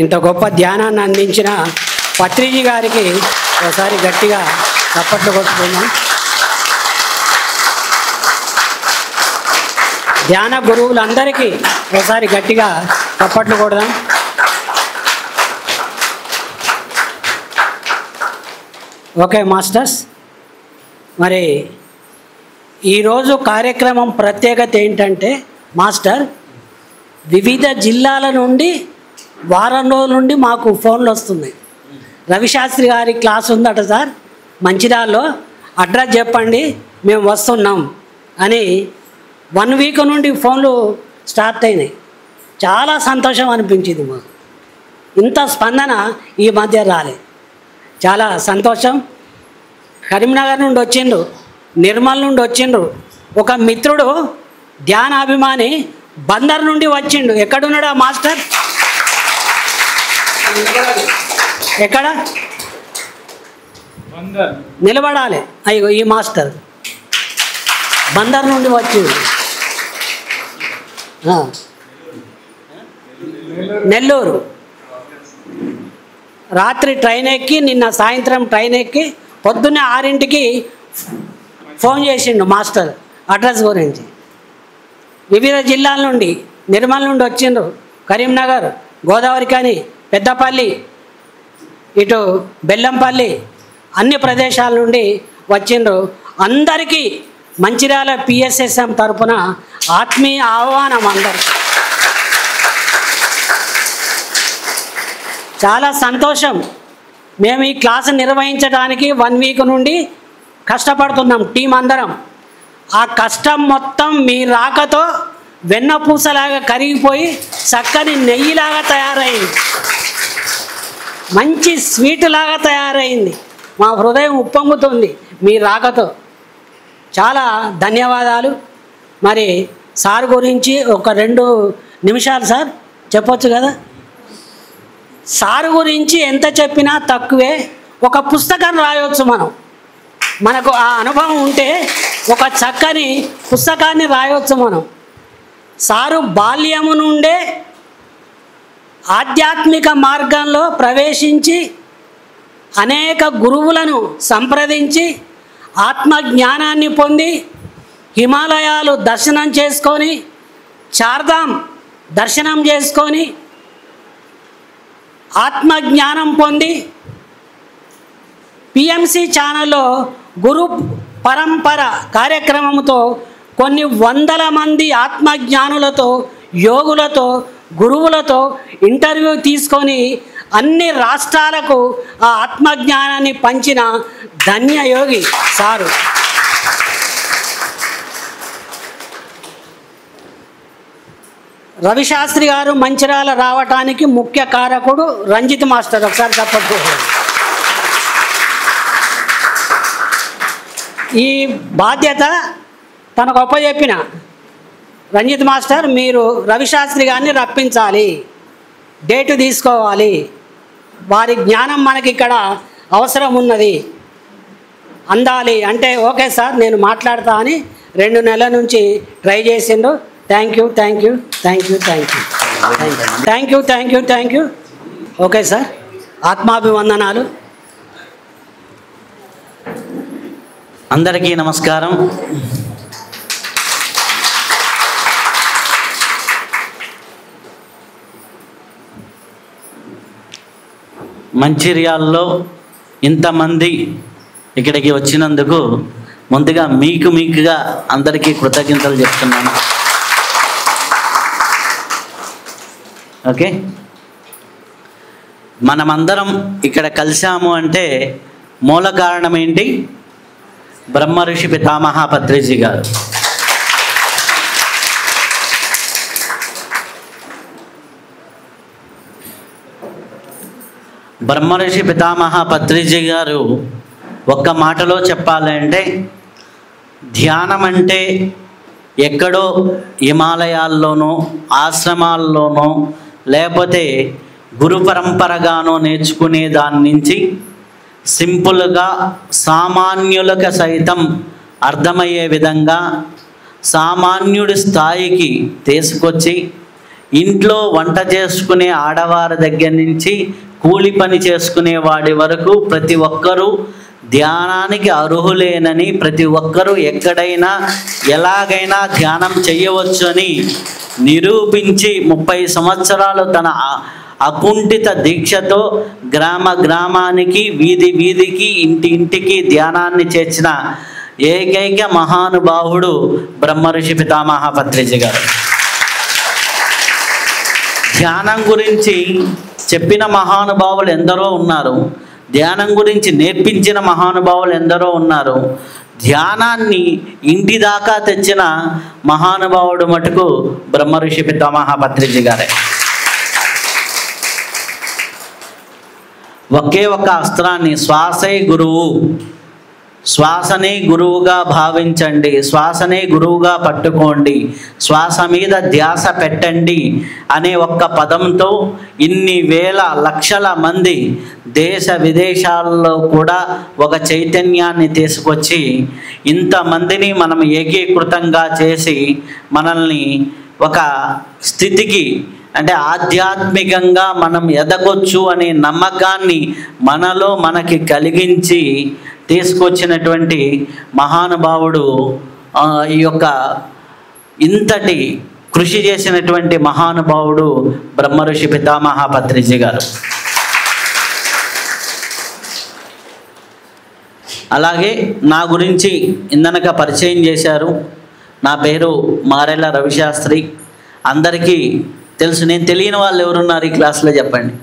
ఇంత గొప్ప ధ్యానాన్ని అందించిన పత్రిజీ గారికి ఒకసారి గట్టిగా చప్పట్లు కొట్టుకుందాం. ధ్యాన గురువులందరికీ ఒకసారి గట్టిగా చప్పట్లు కొడదాం. ఓకే మాస్టర్స్, మరి ఈరోజు కార్యక్రమం ప్రత్యేకత ఏంటంటే మాస్టర్, వివిధ జిల్లాల నుండి వారం రోజుల నుండి మాకు ఫోన్లు వస్తున్నాయి. రవిశాస్త్రి గారి క్లాస్ ఉందట సార్ మంచిర్యాలలో, అడ్రస్ చెప్పండి మేము వస్తున్నాం అని 1 వీక్ నుండి ఫోన్లు స్టార్ట్ అయినాయి. చాలా సంతోషం అనిపించింది మాకు. ఇంత స్పందన ఈ మధ్య రాలేదు. చాలా సంతోషం. కరీంనగర్ నుండి వచ్చిండ్రు, నిర్మల్ నుండి వచ్చిండ్రు. ఒక మిత్రుడు ధ్యానాభిమాని బందర్ నుండి వచ్చిండు. ఎక్కడున్నాడా మాస్టర్? ఎక్కడ నిలబడాలి? అయ్యో ఈ మాస్టర్ బందర్ నుండి వచ్చిండు. నెల్లూరు. రాత్రి ట్రైన్ ఎక్కి, నిన్న సాయంత్రం ట్రైన్ ఎక్కి పొద్దున్నే 6ంటికి ఫోన్ చేసిండు మాస్టర్ అడ్రస్ గురించి. వివిధ జిల్లాల నుండి, నిర్మల్ నుండి వచ్చిండ్రు, కరీంనగర్, గోదావరి కానీ, పెద్దపల్లి, ఇటు బెల్లంపల్లి, అన్ని ప్రదేశాల నుండి వచ్చిండ్రు. అందరికీ మంచిర్యాల PSSM తరఫున ఆత్మీయ ఆహ్వానం. అందరికీ చాలా సంతోషం. మేము ఈ క్లాసు నిర్వహించడానికి 1 వీక్ నుండి కష్టపడుతున్నాం టీం అందరం. ఆ కష్టం మొత్తం మీ రాకతో వెన్నపూసలాగా కరిగిపోయి చక్కని నెయ్యిలాగా తయారైంది, మంచి స్వీట్ లాగా తయారైంది. మా హృదయం ఉప్పొంగుతుంది మీ రాకతో. చాలా ధన్యవాదాలు. మరి సార్ గురించి ఒక 2 నిమిషాలు సార్ చెప్పొచ్చు కదా? సార్ గురించి ఎంత చెప్పినా తక్కువే. ఒక పుస్తకం రాయవచ్చు మనం. మనకు ఆ అనుభవం ఉంటే ఒక చక్కని పుస్తకాన్ని రాయవచ్చు మనం. సారు బాల్యము నుండే ఆధ్యాత్మిక మార్గంలో ప్రవేశించి అనేక గురువులను సంప్రదించి ఆత్మజ్ఞానాన్ని పొంది హిమాలయాలు దర్శనం చేసుకొని, చార్ధామ్ దర్శనం చేసుకొని, ఆత్మజ్ఞానం పొంది PMC ఛానల్లో గురు పరంపర కార్యక్రమంతో కొన్ని వందల మంది ఆత్మజ్ఞానులతో, యోగులతో, గురువులతో ఇంటర్వ్యూ తీసుకొని అన్ని రాష్ట్రాలకు ఆ ఆత్మజ్ఞానాన్ని పంచిన ధన్యయోగి సారు. రవిశాస్త్రి గారు మంచిర్యాల రావటానికి ముఖ్య కారకుడు రంజిత్ మాస్టర్. ఒకసారి చెప్పండి. ఈ బాధ్యత తనకు అప్పచెప్పిన రంజిత్ మాస్టర్, మీరు రవిశాస్త్రి గారిని రప్పించాలి, డేటు తీసుకోవాలి, వారి జ్ఞానం మనకి ఇక్కడ అవసరం ఉన్నది, అందాలి అంటే ఓకే సార్ నేను మాట్లాడతా అని 2 నెలల నుంచి ట్రై చేసిండు. Thank you. ఓకే సార్, ఆత్మాభివందనాలు. అందరికీ నమస్కారం. మంచిర్యాలలో ఇంతమంది ఇక్కడికి వచ్చినందుకు ముందుగా మీకుగా అందరికీ కృతజ్ఞతలు చెప్తున్నాను. ఓకే, మనమందరం ఇక్కడ కలిసాము అంటే మూల కారణం ఏంటి? బ్రహ్మ ఋషి పితామహ పత్రిజీ గారు. బ్రహ్మ ఋషి పితామహ పత్రిజీ గారు ఒక్క మాటలో చెప్పాలంటే, ధ్యానం అంటే ఎక్కడో హిమాలయాల్లోనో ఆశ్రమాల్లోనో లేకపోతే గురు పరంపరగానో నేర్చుకునే దాని నుంచి సింపుల్గా సామాన్యులకు సైతం అర్థమయ్యే విధంగా సామాన్యుడి స్థాయికి తీసుకొచ్చి ఇంట్లో వంట చేసుకునే ఆడవారి దగ్గర నుంచి కూలి పని చేసుకునే వాడి వరకు ప్రతి ఒక్కరూ ధ్యానానికి అర్హులేనని, ప్రతి ఒక్కరూ ఎక్కడైనా ఎలాగైనా ధ్యానం చేయవచ్చు అని నిరూపించి 30 సంవత్సరాలు తన అకుంఠిత దీక్షతో గ్రామ గ్రామానికి, వీధి వీధికి, ఇంటి ఇంటికి ధ్యానాన్ని చేర్చిన ఏకైక మహానుభావుడు బ్రహ్మర్షి పితామహ పత్రిజీ గారు. ధ్యానం గురించి చెప్పిన మహానుభావులు ఎందరో ఉన్నారు, ధ్యానం గురించి నేర్పించిన మహానుభావులు ఎందరో ఉన్నారు. ధ్యానాన్ని ఇంటి దాకా తెచ్చిన మహానుభావుడు మటుకు బ్రహ్మర్షి పితామహ పత్రిజీ గారే. ఒకే ఒక అస్త్రాన్ని, శ్వాసే గురువు, శ్వాసనే గురువుగా భావించండి, శ్వాసనే గురువుగా పట్టుకోండి, శ్వాస మీద ధ్యాస పెట్టండి అనే ఒక్క పదంతో ఇన్ని వేల లక్షల మంది దేశ విదేశాల్లో కూడా ఒక చైతన్యాన్ని తీసుకొచ్చి ఇంతమందిని మనం ఏకీకృతంగా చేసి మనల్ని ఒక స్థితికి, అంటే ఆధ్యాత్మికంగా మనం ఎదగొచ్చు అనే నమ్మకాన్ని మనలో మనకి కలిగించి తీసుకొచ్చినటువంటి మహానుభావుడు, ఈ యొక్క ఇంతటి కృషి చేసినటువంటి మహానుభావుడు బ్రహ్మర్షి పితామహ పత్రిజీ గారు. అలాగే నా గురించి ఇందనక పరిచయం చేశారు. నా పేరు మారెళ్ళ రవిశాస్త్రి. అందరికీ తెలుసు. నేను తెలియని వాళ్ళు ఎవరున్నారు ఈ క్లాస్లో చెప్పండి?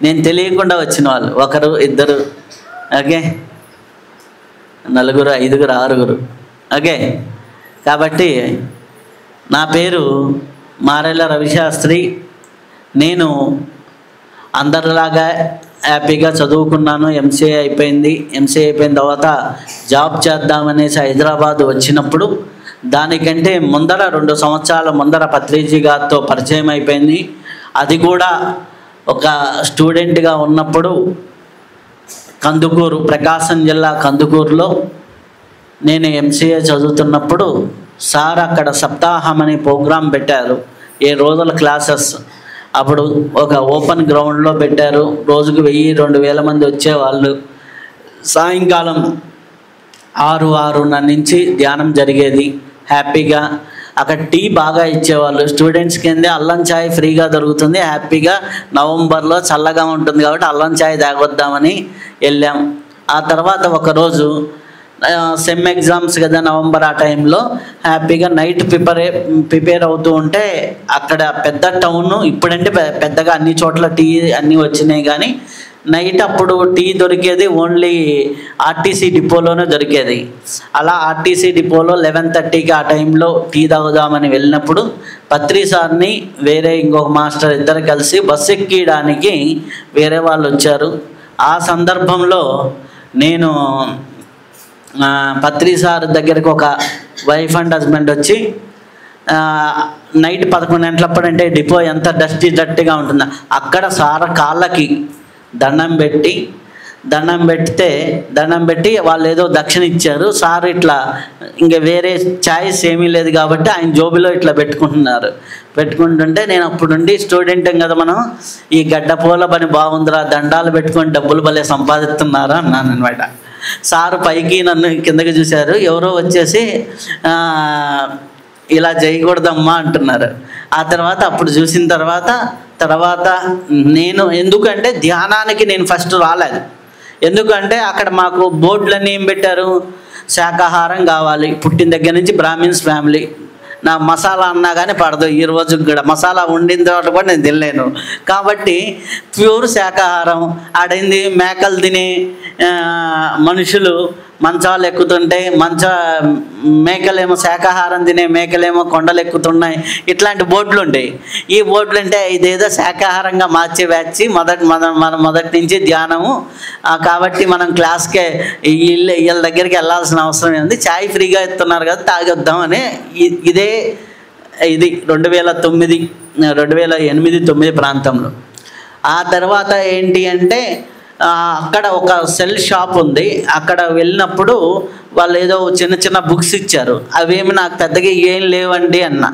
నేను తెలియకుండా వచ్చిన వాళ్ళు 1 2 ఓకే, 4 5 6. ఓకే, కాబట్టి నా పేరు మారెళ్ళ రవిశాస్త్రి. నేను అందరిలాగా హ్యాపీగా చదువుకున్నాను. ఎంసీఏ అయిపోయింది. ఎంసీఏ అయిపోయిన తర్వాత జాబ్ చేద్దామనేసి హైదరాబాద్ వచ్చినప్పుడు దానికంటే ముందర 2 సంవత్సరాల ముందర పత్రిజీ గారితో పరిచయం అయిపోయింది. అది కూడా ఒక స్టూడెంట్గా ఉన్నప్పుడు కందుకూరు, ప్రకాశం జిల్లా కందుకూరులో నేను ఎంసీఏ చదువుతున్నప్పుడు సార్ అక్కడ సప్తాహం అనే ప్రోగ్రాం పెట్టారు. 7 రోజుల క్లాసెస్. అప్పుడు ఒక ఓపెన్ గ్రౌండ్లో పెట్టారు. రోజుకు 1000-2000 మంది వచ్చేవాళ్ళు. సాయంకాలం 6-6:30 నుంచి ధ్యానం జరిగేది. హ్యాపీగా అక్కడ టీ బాగా ఇచ్చేవాళ్ళు. స్టూడెంట్స్ కింద అల్లం ఛాయ్ ఫ్రీగా దొరుకుతుంది. హ్యాపీగా నవంబర్లో చల్లగా ఉంటుంది కాబట్టి అల్లం ఛాయ్ తాగొద్దామని వెళ్ళాం. ఆ తర్వాత ఒకరోజు సెమ్ ఎగ్జామ్స్ కదా, నవంబర్ ఆ టైంలో హ్యాపీగా నైట్ ప్రిపేర్ అవుతూ ఉంటే అక్కడ పెద్ద టౌన్, ఇప్పుడంటే పెద్దగా అన్ని చోట్ల టీ అన్నీ వచ్చినాయి, కానీ నైట్ అప్పుడు టీ దొరికేది ఓన్లీ ఆర్టీసీ డిపోలోనే దొరికేది. అలా ఆర్టీసీ డిపోలో 11:30కి ఆ టైంలో టీ తాగుదామని వెళ్ళినప్పుడు పత్రి సార్ని వేరే ఇంకొక మాస్టర్ ఇద్దరు కలిసి బస్సు ఎక్కడానికి వేరే వాళ్ళు వచ్చారు. ఆ సందర్భంలో నేను పత్రి సార్ దగ్గరికి ఒక వైఫ్ అండ్ హస్బెండ్ వచ్చి, నైట్ 11 గంటలప్పుడంటే డిపో ఎంత డస్టీగా ఉంటుందో అక్కడ సార్ కాళ్ళకి దండం పెట్టి వాళ్ళు ఏదో దక్షిణ ఇచ్చారు. సార్ ఇట్లా ఇంకా వేరే ఛాయిస్ ఏమీ లేదు కాబట్టి ఆయన జోబిలో ఇట్లా పెట్టుకుంటుంటే నేను అప్పుడుండి స్టూడెంట్ కదా, మనం ఈ గడ్డపోల పని బాగుందిరా, దండాలు పెట్టుకొని డబ్బులు భలే సంపాదిస్తున్నారా అన్నాను అనమాట. సారు పైకి నన్ను కిందకి చూశారు. ఎవరో వచ్చేసి ఇలా చేయకూడదమ్మా అంటున్నారు. ఆ తర్వాత అప్పుడు చూసిన తర్వాత నేను, ఎందుకంటే ధ్యానానికి నేను ఫస్ట్ రాలేదు. ఎందుకంటే అక్కడ మాకు బోర్డులన్నీ ఏం పెట్టారు, శాకాహారం కావాలి, పుట్టిన దగ్గర నుంచి బ్రాహ్మిన్స్ ఫ్యామిలీ, నా మసాలా అన్నా కానీ పడదు. ఈ రోజు కూడా మసాలా వండిన తర్వాత కూడా నేను తినలేను కాబట్టి ప్యూర్ శాకాహారం. ఆడైంది మేకలు తినే మనుషులు మంచాలు ఎక్కుతుంటే మేకలేమో శాకాహారం తినే మేకలేమో కొండలు ఎక్కుతున్నాయి. ఇట్లాంటి బోర్డులు ఉంటాయి. ఈ బోర్డులు అంటే ఇదేదో శాకాహారంగా మార్చే బ్యాచ్ మనం మొదటి నుంచి ధ్యానము కాబట్టి మనం క్లాస్కే వీళ్ళ దగ్గరికి వెళ్ళాల్సిన అవసరం ఉంది. ఛాయ్ ఫ్రీగా ఇస్తున్నారు కదా, తాగొద్దామని ఇది 2008-9 ప్రాంతంలో. ఆ తర్వాత ఏంటి అంటే అక్కడ ఒక సెల్ షాప్ ఉంది. అక్కడ వెళ్ళినప్పుడు వాళ్ళు ఏదో చిన్న బుక్స్ ఇచ్చారు. అవేమి నాకు పెద్దగా ఏం లేవండి అన్న.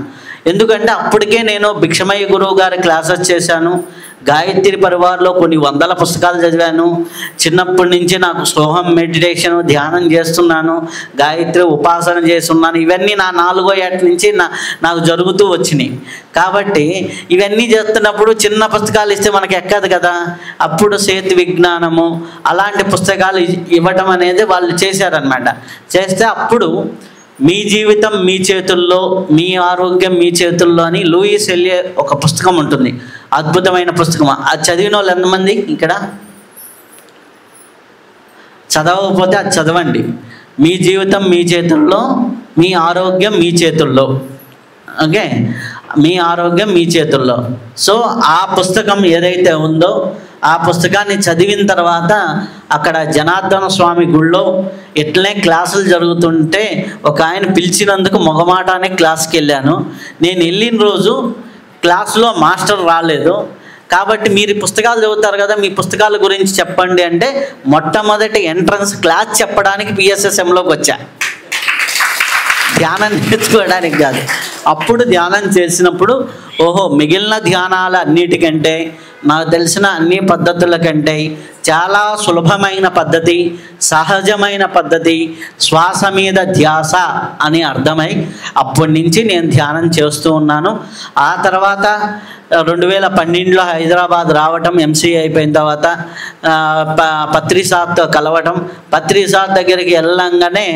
ఎందుకంటే అప్పటికే నేను భిక్షమయ్య గురువు గారి క్లాసెస్ చేశాను, గాయత్రి పరివార్లో కొన్ని వందల పుస్తకాలు చదివాను. చిన్నప్పటి నుంచి నాకు సోహం మెడిటేషన్ ధ్యానం చేస్తున్నాను, గాయత్రి ఉపాసన చేస్తున్నాను. ఇవన్నీ నా 4వ ఏట నుంచి నాకు జరుగుతూ వచ్చినాయి. కాబట్టి ఇవన్నీ చేస్తున్నప్పుడు చిన్న పుస్తకాలు ఇస్తే మనకి ఎక్కదు కదా. అప్పుడు సేతు విజ్ఞానము అలాంటి పుస్తకాలు ఇవ్వటం అనేది వాళ్ళు చేశారనమాట. చేస్తే అప్పుడు మీ జీవితం మీ చేతుల్లో, మీ ఆరోగ్యం మీ చేతుల్లో అని లూయిస్ ఎలియే ఒక పుస్తకం ఉంటుంది, అద్భుతమైన పుస్తకం. అది చదివిన వాళ్ళు ఎంతమంది ఇక్కడ? చదవకపోతే అది చదవండి. మీ జీవితం మీ చేతుల్లో, మీ ఆరోగ్యం మీ చేతుల్లో. ఓకే, మీ ఆరోగ్యం మీ చేతుల్లో. సో ఆ పుస్తకం ఏదైతే ఉందో ఆ పుస్తకాన్ని చదివిన తర్వాత అక్కడ జనార్దన స్వామి గుళ్ళో ఇట్లనే క్లాసులు జరుగుతుంటే ఒక ఆయన పిలిచినందుకు మొగమాటానే క్లాస్కి వెళ్ళాను. నేను వెళ్ళిన రోజు క్లాసులో మాస్టర్ రాలేదు. కాబట్టి మీరు పుస్తకాలు చదువుతారు కదా, మీ పుస్తకాల గురించి చెప్పండి అంటే మొట్టమొదటి ఎంట్రన్స్ క్లాస్ చెప్పడానికి పిఎస్ఎస్ఎంలోకి వచ్చా. ధ్యానం నేర్చుకోవడానికి కాదు. అప్పుడు ధ్యానం చేసినప్పుడు ఓహో, మిగిలిన ధ్యానాల అన్నిటికంటే నాకు తెలిసిన అన్ని పద్ధతుల కంటే చాలా సులభమైన పద్ధతి, సహజమైన పద్ధతి శ్వాస మీద ధ్యాస అని అర్థమై అప్పటి నుంచి నేను ధ్యానం చేస్తూ ఉన్నాను. ఆ తర్వాత 2012లో హైదరాబాద్ రావటం, ఎంసీఏ అయిపోయిన తర్వాత పత్రి సార్తో కలవటం. పత్రి సార్ దగ్గరికి వెళ్ళంగానే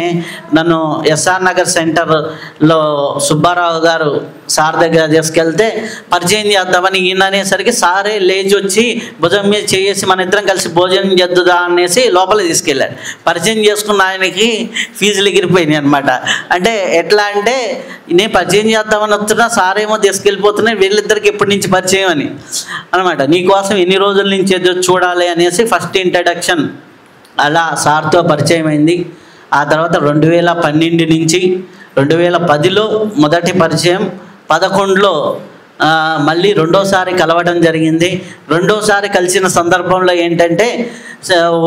నన్ను ఎస్ఆర్ నగర్ సెంటర్లో సుబ్బారావు గారు సార్ దగ్గర తీసుకెళ్తే పరిచయం చేద్దామని ఈయన అనేసరికి సారే లేచి వచ్చి భుజం మీద చేసి మన ఇద్దరం కలిసి భోజనం చేద్దుదా అనేసి లోపల తీసుకెళ్ళాడు. పరిచయం చేసుకున్న ఆయనకి ఫీజులు ఎగిరిపోయినాయి అనమాట. అంటే ఎట్లా అంటే నేను పరిచయం చేద్దామని వస్తున్నా, సారేమో తీసుకెళ్ళిపోతున్నాయి, వీళ్ళిద్దరికి ఎప్పటి నుంచి పరిచయం అని అనమాట. నీకోసం ఎన్ని రోజుల నుంచి ఏదో చూడాలి అనేసి ఫస్ట్ ఇంట్రడక్షన్ అలా సార్తో పరిచయం అయింది. ఆ తర్వాత 2012 నుంచి 2010లో మొదటి పరిచయం, 2011లో మళ్ళీ రెండోసారి కలవడం జరిగింది. రెండోసారి కలిసిన సందర్భంలో ఏంటంటే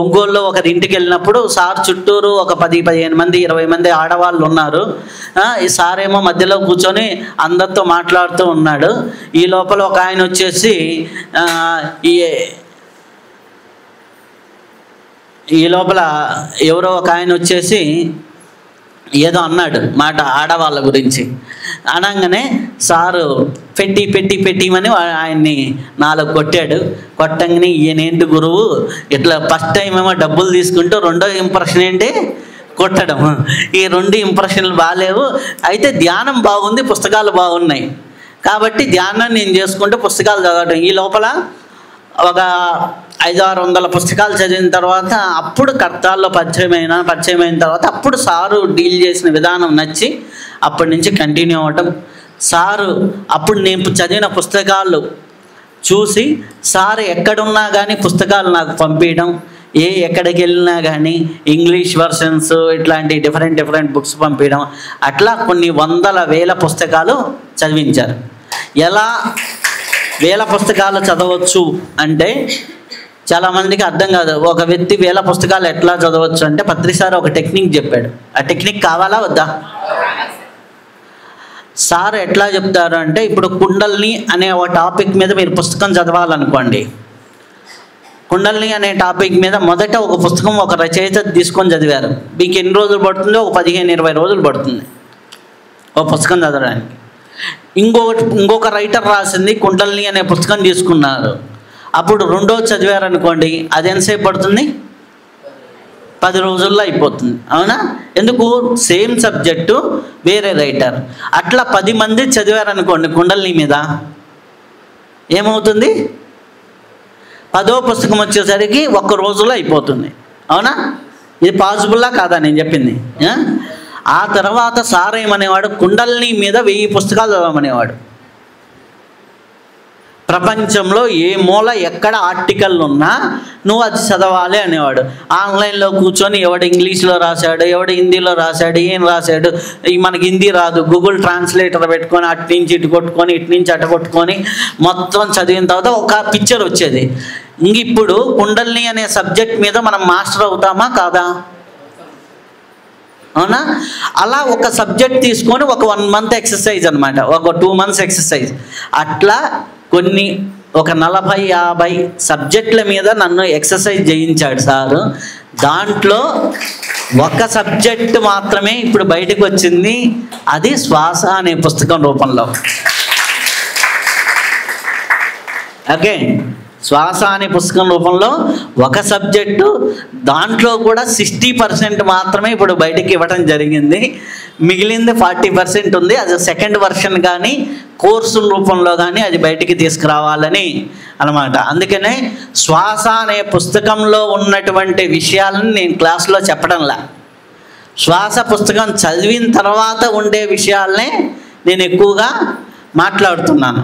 ఒంగోలులో ఒకరి ఇంటికి వెళ్ళినప్పుడు సార్ చుట్టూరు ఒక 10-15 మంది 20 మంది ఆడవాళ్ళు ఉన్నారు. ఈ సారేమో మధ్యలో కూర్చొని అందరితో మాట్లాడుతూ ఉన్నాడు. ఈ లోపల ఒక ఆయన వచ్చేసి ఈ లోపల ఎవరో ఒక ఆయన వచ్చేసి ఏదో అన్నాడు మాట ఆడవాళ్ళ గురించి. అనగానే సారు పెట్టిమని ఆయన్ని 4 కొట్టాడు. కొట్టంగానే ఈయనేంటి గురువు ఇట్లా ఫస్ట్ టైం ఏమో డబ్బులు తీసుకుంటూ రెండో ఇంప్రెషన్ ఏంటి కొట్టడం. ఈ 2 ఇంప్రెషన్లు బాగాలేవు, అయితే ధ్యానం బాగుంది, పుస్తకాలు బాగున్నాయి కాబట్టి ధ్యానం నేను చేసుకుంటూ పుస్తకాలు చదవడం. ఈ లోపల ఒక 500-600 పుస్తకాలు చదివిన తర్వాత అప్పుడు కర్తాల్లో పరిచయం అయిన తర్వాత అప్పుడు సారు డీల్ చేసిన విధానం నచ్చి అప్పటి నుంచి కంటిన్యూ అవ్వటం. సారు అప్పుడు నేను చదివిన పుస్తకాలు చూసి సారు ఎక్కడున్నా కానీ పుస్తకాలు నాకు పంపించడం, ఎక్కడికి వెళ్ళినా కానీ ఇంగ్లీష్ వర్షన్స్ ఇట్లాంటి డిఫరెంట్ బుక్స్ పంపించడం, అట్లా కొన్ని వందల వేల పుస్తకాలు చదివించారు. ఎలా 1000 పుస్తకాలు చదవచ్చు అంటే చాలామందికి అర్థం కాదు. ఒక వ్యక్తి 1000 పుస్తకాలు ఎట్లా చదవచ్చు అంటే పత్రిసారి ఒక టెక్నిక్ చెప్పాడు. ఆ టెక్నిక్ కావాలా వద్దా? సార్ ఎట్లా చెప్తారు అంటే ఇప్పుడు కుండల్ని అనే ఒక టాపిక్ మీద మీరు పుస్తకం చదవాలనుకోండి. కుండల్ని అనే టాపిక్ మీద మొదట ఒక పుస్తకం ఒక రచయిత తీసుకొని చదివారు. మీకు ఎన్ని రోజులు పడుతుందో ఒక 15-20 రోజులు పడుతుంది ఒక పుస్తకం చదవడానికి. ఇంకొక రైటర్ రాసింది కుండల్ని అనే పుస్తకం తీసుకున్నారు. అప్పుడు రెండోది చదివారనుకోండి, అది ఎంతసేపు పడుతుంది? 10 రోజుల్లో అయిపోతుంది. అవునా? ఎందుకు? సేమ్ సబ్జెక్టు వేరే రైటర్. అట్లా 10 మంది చదివారనుకోండి కుండల్ని మీద, ఏమవుతుంది? 10వ పుస్తకం వచ్చేసరికి 1 రోజులో అయిపోతుంది. అవునా? ఇది పాసిబుల్లా కాదా నేను చెప్పింది? ఆ తర్వాత సార్ ఏమనేవాడు, కుండల్ని మీద 1000 పుస్తకాలు చదవమనేవాడు. ప్రపంచంలో ఏ మూల ఎక్కడ ఆర్టికల్ ఉన్నా నువ్వు అది చదవాలి అనేవాడు. ఆన్లైన్లో కూర్చొని ఎవడు ఇంగ్లీష్లో రాశాడు, ఎవడు హిందీలో రాశాడు, ఏం రాశాడు, మనకి హిందీ రాదు, గూగుల్ ట్రాన్స్లేటర్ పెట్టుకొని అటు నుంచి ఇటు కొట్టుకొని ఇటు నుంచి అటు కొట్టుకొని మొత్తం చదివిన తర్వాత ఒక పిక్చర్ వచ్చేది. ఇంక ఇప్పుడు కుండల్ని అనే సబ్జెక్ట్ మీద మనం మాస్టర్ అవుతామా కాదా? అవునా? అలా ఒక సబ్జెక్ట్ తీసుకొని ఒక 1 month ఎక్సర్సైజ్ అనమాట, ఒక 2 months ఎక్సర్సైజ్. అట్లా కొన్ని ఒక 40-50 సబ్జెక్టుల మీద నన్ను ఎక్సర్సైజ్ చేయించాడు సారు. దాంట్లో ఒక సబ్జెక్ట్ మాత్రమే ఇప్పుడు బయటకు వచ్చింది, అది శ్వాస అనే పుస్తకం రూపంలో. ఓకే, శ్వాస అనే పుస్తకం రూపంలో ఒక సబ్జెక్టు, దాంట్లో కూడా 60% మాత్రమే ఇప్పుడు బయటికి ఇవ్వడం జరిగింది. మిగిలింది 40% ఉంది. అది సెకండ్ వర్షన్ కానీ కోర్సు రూపంలో కానీ అది బయటికి తీసుకురావాలని అన్నమాట. అందుకనే శ్వాస అనే పుస్తకంలో ఉన్నటువంటి విషయాలను నేను క్లాస్లో చెప్పడంలా, శ్వాస పుస్తకం చదివిన తర్వాత ఉండే విషయాలనే నేను ఎక్కువగా మాట్లాడుతున్నాను.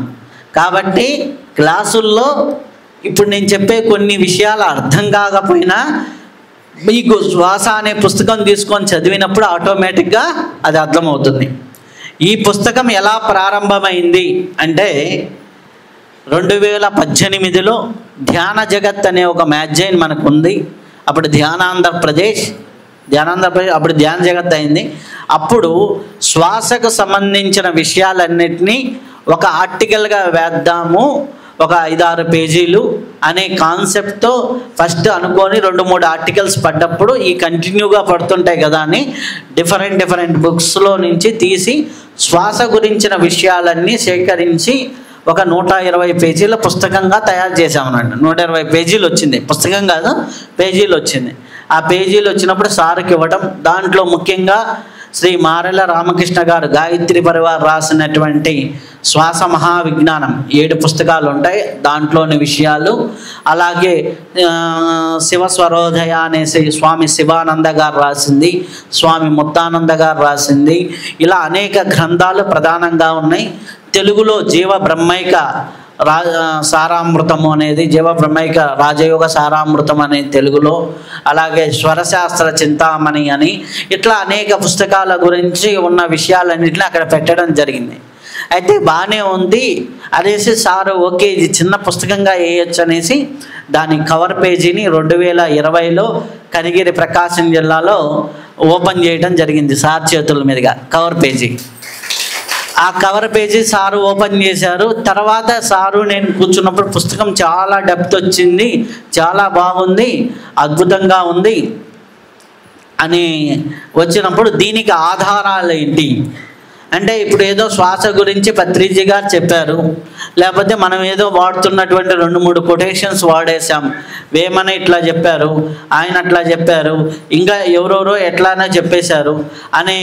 కాబట్టి క్లాసుల్లో ఇప్పుడు నేను చెప్పే కొన్ని విషయాలు అర్థం కాకపోయినా మీకు శ్వాస అనే పుస్తకం తీసుకొని చదివినప్పుడు ఆటోమేటిక్గా అది అర్థమవుతుంది. ఈ పుస్తకం ఎలా ప్రారంభమైంది అంటే 2018లో ధ్యాన జగత్ అనే ఒక మ్యాగజైన్ మనకు ఉంది. అప్పుడు ధ్యానాంధ్రప్రదేశ్ అప్పుడు ధ్యాన జగత్ అయింది. అప్పుడు శ్వాసకు సంబంధించిన విషయాలన్నిటినీ ఒక ఆర్టికల్గా వేద్దాము, ఒక 5-6 పేజీలు అనే కాన్సెప్ట్తో ఫస్ట్ అనుకొని 2-3 ఆర్టికల్స్ పడ్డప్పుడు ఈ కంటిన్యూగా పడుతుంటాయి కదా అని డిఫరెంట్ బుక్స్లో నుంచి తీసి శ్వాస గురించిన విషయాలన్నీ సేకరించి ఒక 120 పేజీల పుస్తకంగా తయారు చేసామన్నట్టు. 120 పేజీలు వచ్చింది, పుస్తకం కాదు పేజీలు వచ్చింది. ఆ పేజీలు వచ్చినప్పుడు సార్కి ఇవ్వడం, దాంట్లో ముఖ్యంగా శ్రీ మారెల రామకృష్ణ గారు గాయత్రి పరివార్ రాసినటువంటి శ్వాస మహావిజ్ఞానం 7 పుస్తకాలు ఉంటాయి, దాంట్లోని విషయాలు. అలాగే శివస్వరోదయ అనేసి స్వామి శివానంద గారు రాసింది, స్వామి ముత్తానంద గారు రాసింది, ఇలా అనేక గ్రంథాలు ప్రధానంగా ఉన్నాయి. తెలుగులో జీవ బ్రహ్మైక సారామృతము అనేది, జీవ బ్రహ్మైక రాజయోగ సారామృతం అనేది తెలుగులో, అలాగే స్వరశాస్త్ర చింతామణి అని, ఇట్లా అనేక పుస్తకాల గురించి ఉన్న విషయాలన్నింటినీ అక్కడ పెట్టడం జరిగింది. అయితే బాగానే ఉంది అనేసి సారు ఓకే ఇది చిన్న పుస్తకంగా వేయచ్చు అనేసి దాని కవర్ పేజీని 2020లో కనిగిరి ప్రకాశం జిల్లాలో ఓపెన్ చేయడం జరిగింది సార్ చేతుల మీదుగా కవర్ పేజీ. ఆ కవర్ పేజీ సారు ఓపెన్ చేశారు. తర్వాత సారు నేను కూర్చున్నప్పుడు పుస్తకం చాలా డెప్త్ వచ్చింది, చాలా బాగుంది, అద్భుతంగా ఉంది అని వచ్చినప్పుడు దీనికి ఆధారాలు ఏంటి అంటే, ఇప్పుడు ఏదో శ్వాస గురించి పత్రిజీ గారు చెప్పారు, లేకపోతే మనం ఏదో వాడుతున్నటువంటి 2-3 కొటేషన్స్ వాడేసాం, వేమన ఇట్లా చెప్పారు, ఆయన అట్లా చెప్పారు, ఇంకా ఎవరెవరో ఎట్లానో చెప్పేశారు అనే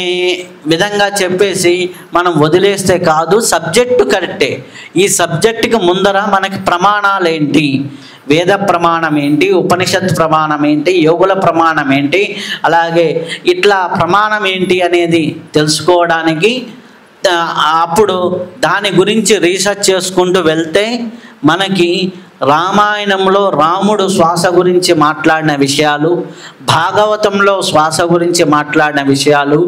విధంగా చెప్పేసి మనం వదిలేస్తే కాదు. సబ్జెక్టు కరెక్టే, ఈ సబ్జెక్టుకి ముందర మనకి ప్రమాణాలు ఏంటి, వేద ప్రమాణం ఏంటి, ఉపనిషత్ ప్రమాణం ఏంటి, యోగుల ప్రమాణం ఏంటి, అలాగే ఇట్లా ప్రమాణం ఏంటి అనేది తెలుసుకోవడానికి అప్పుడు దాని గురించి రీసెర్చ్ చేసుకుంటూ వెళ్తే మనకి రామాయణంలో రాముడు శ్వాస గురించి మాట్లాడిన విషయాలు, భాగవతంలో శ్వాస గురించి మాట్లాడిన విషయాలు,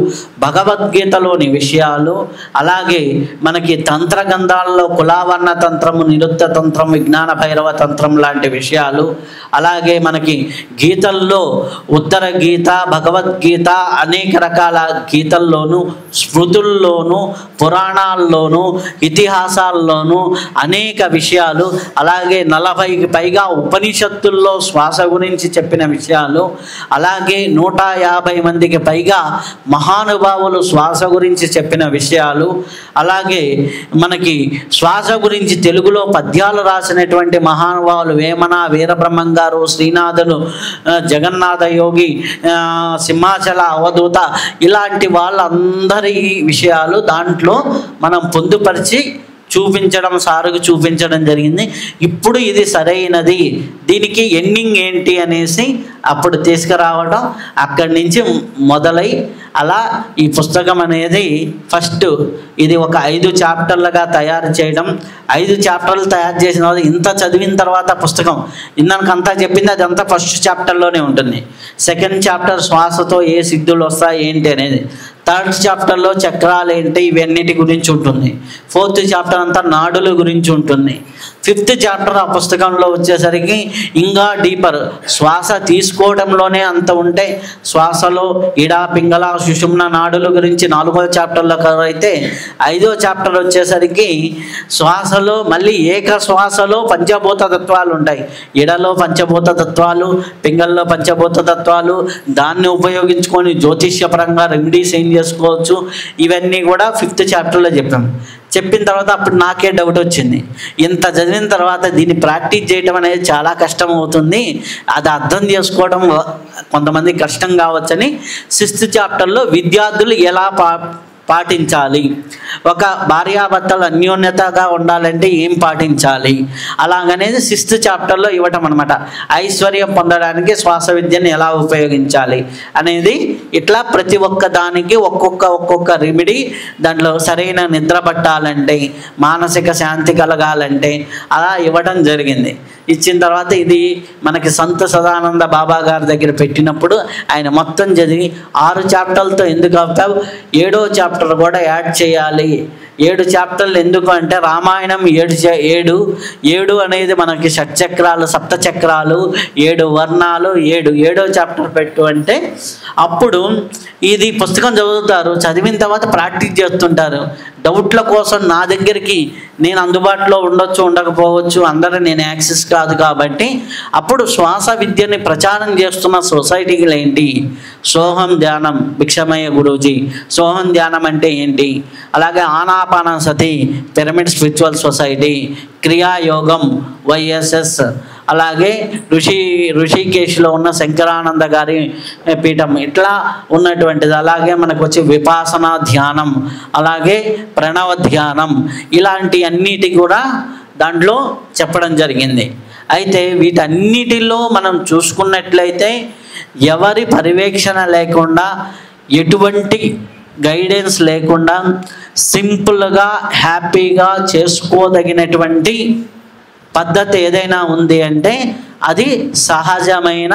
భగవద్గీతలోని విషయాలు, అలాగే మనకి తంత్రగంధాల్లో కులావర్ణ తంత్రము, నిరుక్త తంత్రం, విజ్ఞాన భైరవ తంత్రం లాంటి విషయాలు, అలాగే మనకి గీతల్లో ఉత్తర గీత, భగవద్గీత, అనేక రకాల గీతల్లోనూ, స్మృతుల్లోనూ, పురాణాల్లోనూ, ఇతిహాసాల్లోనూ అనేక విషయాలు, అలాగే 40కి పైగా ఉపనిషత్తుల్లో శ్వాస గురించి చెప్పిన విషయాలు, అలాగే 150 మందికి పైగా మహానుభావులు శ్వాస గురించి చెప్పిన విషయాలు, అలాగే మనకి శ్వాస గురించి తెలుగులో పద్యాలు రాసినటువంటి మహానుభావులు వేమన, వీరబ్రహ్మం గారు, శ్రీనాథులు, జగన్నాథ యోగి, సింహాచల అవధూత, ఇలాంటి వాళ్ళందరి విషయాలు దాంట్లో మనం పొందుపరిచి చూపించడం, సారుకు చూపించడం జరిగింది. ఇప్పుడు ఇది సరైనది, దీనికి ఎండింగ్ ఏంటి అనేసి అప్పుడు తీసుకురావడం, అక్కడి నుంచి మొదలై అలా ఈ పుస్తకం అనేది ఫస్ట్ ఇది ఒక 5 చాప్టర్లుగా తయారు చేయడం. 5 చాప్టర్లు తయారు చేసిన తర్వాత ఇంత చదివిన తర్వాత పుస్తకం ఇందాకంతా చెప్పింది అదంతా ఫస్ట్ చాప్టర్లోనే ఉంటుంది. సెకండ్ చాప్టర్ శ్వాసతో ఏ సిద్ధులు వస్తాయి ఏంటి అనేది, థర్డ్ చాప్టర్లో చక్రాలు ఏంటి ఇవన్నిటి గురించి ఉంటుంది. ఫోర్త్ చాప్టర్ అంతా నాడుల గురించి ఉంటుంది. ఫిఫ్త్ చాప్టర్ ఆ పుస్తకంలో వచ్చేసరికి ఇంకా డీపర్, శ్వాస తీసుకోవడంలోనే అంత ఉంటే శ్వాసలో ఇడా పింగళ సుషుమ్న నాడుల గురించి 4వ చాప్టర్లో కవర్ అయితే 5వ చాప్టర్ వచ్చేసరికి శ్వాసలో మళ్ళీ ఏక శ్వాసలో పంచభూత తత్వాలు ఉంటాయి. ఇడలో పంచభూత తత్వాలు, పింగల్లో పంచభూత తత్వాలు, దాన్ని ఉపయోగించుకొని జ్యోతిష్యపరంగా రెమెడీస్ ఏం చేసుకోవచ్చు, ఇవన్నీ కూడా 5th చాప్టర్లో చెప్పాం. చెప్పిన తర్వాత అప్పుడు నాకే డౌట్ వచ్చింది, ఇంత చదివిన తర్వాత దీన్ని ప్రాక్టీస్ చేయడం అనేది చాలా కష్టం అవుతుంది, అది అర్థం చేసుకోవడం కొంతమంది కష్టం కావచ్చని 6th చాప్టర్లో విద్యార్థులు ఎలా పాటించాలి, ఒక భార్యాభర్తలు అన్యోన్యతగా ఉండాలంటే ఏం పాటించాలి, అలాగనేది 6th చాప్టర్లో ఇవ్వటం అనమాట. ఐశ్వర్యం పొందడానికి శ్వాస విద్యను ఎలా ఉపయోగించాలి అనేది, ఇట్లా ప్రతి ఒక్క దానికి ఒక్కొక్క రెమెడీ, దాంట్లో సరైన నిద్ర పట్టాలంటే, మానసిక శాంతి కలగాలంటే అలా ఇవ్వడం జరిగింది. ఇచ్చిన తర్వాత ఇది మనకి సంత సదానంద బాబా గారి దగ్గర పెట్టినప్పుడు ఆయన మొత్తం చదివి 6 చాప్టర్లతో ఎందుకు అవుతావు, 7వ చాప్టర్ కూడా యాడ్ చేయాలి. 7 చాప్టర్లు ఎందుకు అంటే రామాయణం 7 అనేది మనకి షట్చక్రాలు, సప్తచక్రాలు, 7 వర్ణాలు, 7వ చాప్టర్ పెట్టు అంటే అప్పుడు ఇది పుస్తకం చదువుతారు, చదివిన తర్వాత ప్రాక్టీస్ చేస్తుంటారు. డౌట్ల కోసం నా దగ్గరికి నేను అందుబాటులో ఉండొచ్చు, ఉండకపోవచ్చు, అందరూ నేను యాక్సెస్ కాదు కాబట్టి అప్పుడు శ్వాస విద్యని ప్రచారం చేస్తున్న సొసైటీలు ఏంటి, సోహం ధ్యానం, భిక్షమయ్య గురూజీ సోహం ధ్యానం అంటే ఏంటి, అలాగే ఆనాపానసతి పిరమిడ్ స్పిరిచువల్ సొసైటీ, క్రియాయోగం వైఎస్ఎస్, అలాగే ఋషికేశ్లో ఉన్న శంకరానంద గారి పీఠం, ఇట్లా ఉన్నటువంటిది. అలాగే మనకు వచ్చి విపాసన ధ్యానం, అలాగే ప్రణవ ధ్యానం, ఇలాంటి అన్నిటి కూడా దాంట్లో చెప్పడం జరిగింది. అయితే వీటన్నిటిలో మనం చూసుకున్నట్లయితే ఎవరి పర్యవేక్షణ లేకుండా, ఎటువంటి గైడెన్స్ లేకుండా సింపుల్గా హ్యాపీగా చేసుకోదగినటువంటి పద్ధతి ఏదైనా ఉంది అంటే అది సహజమైన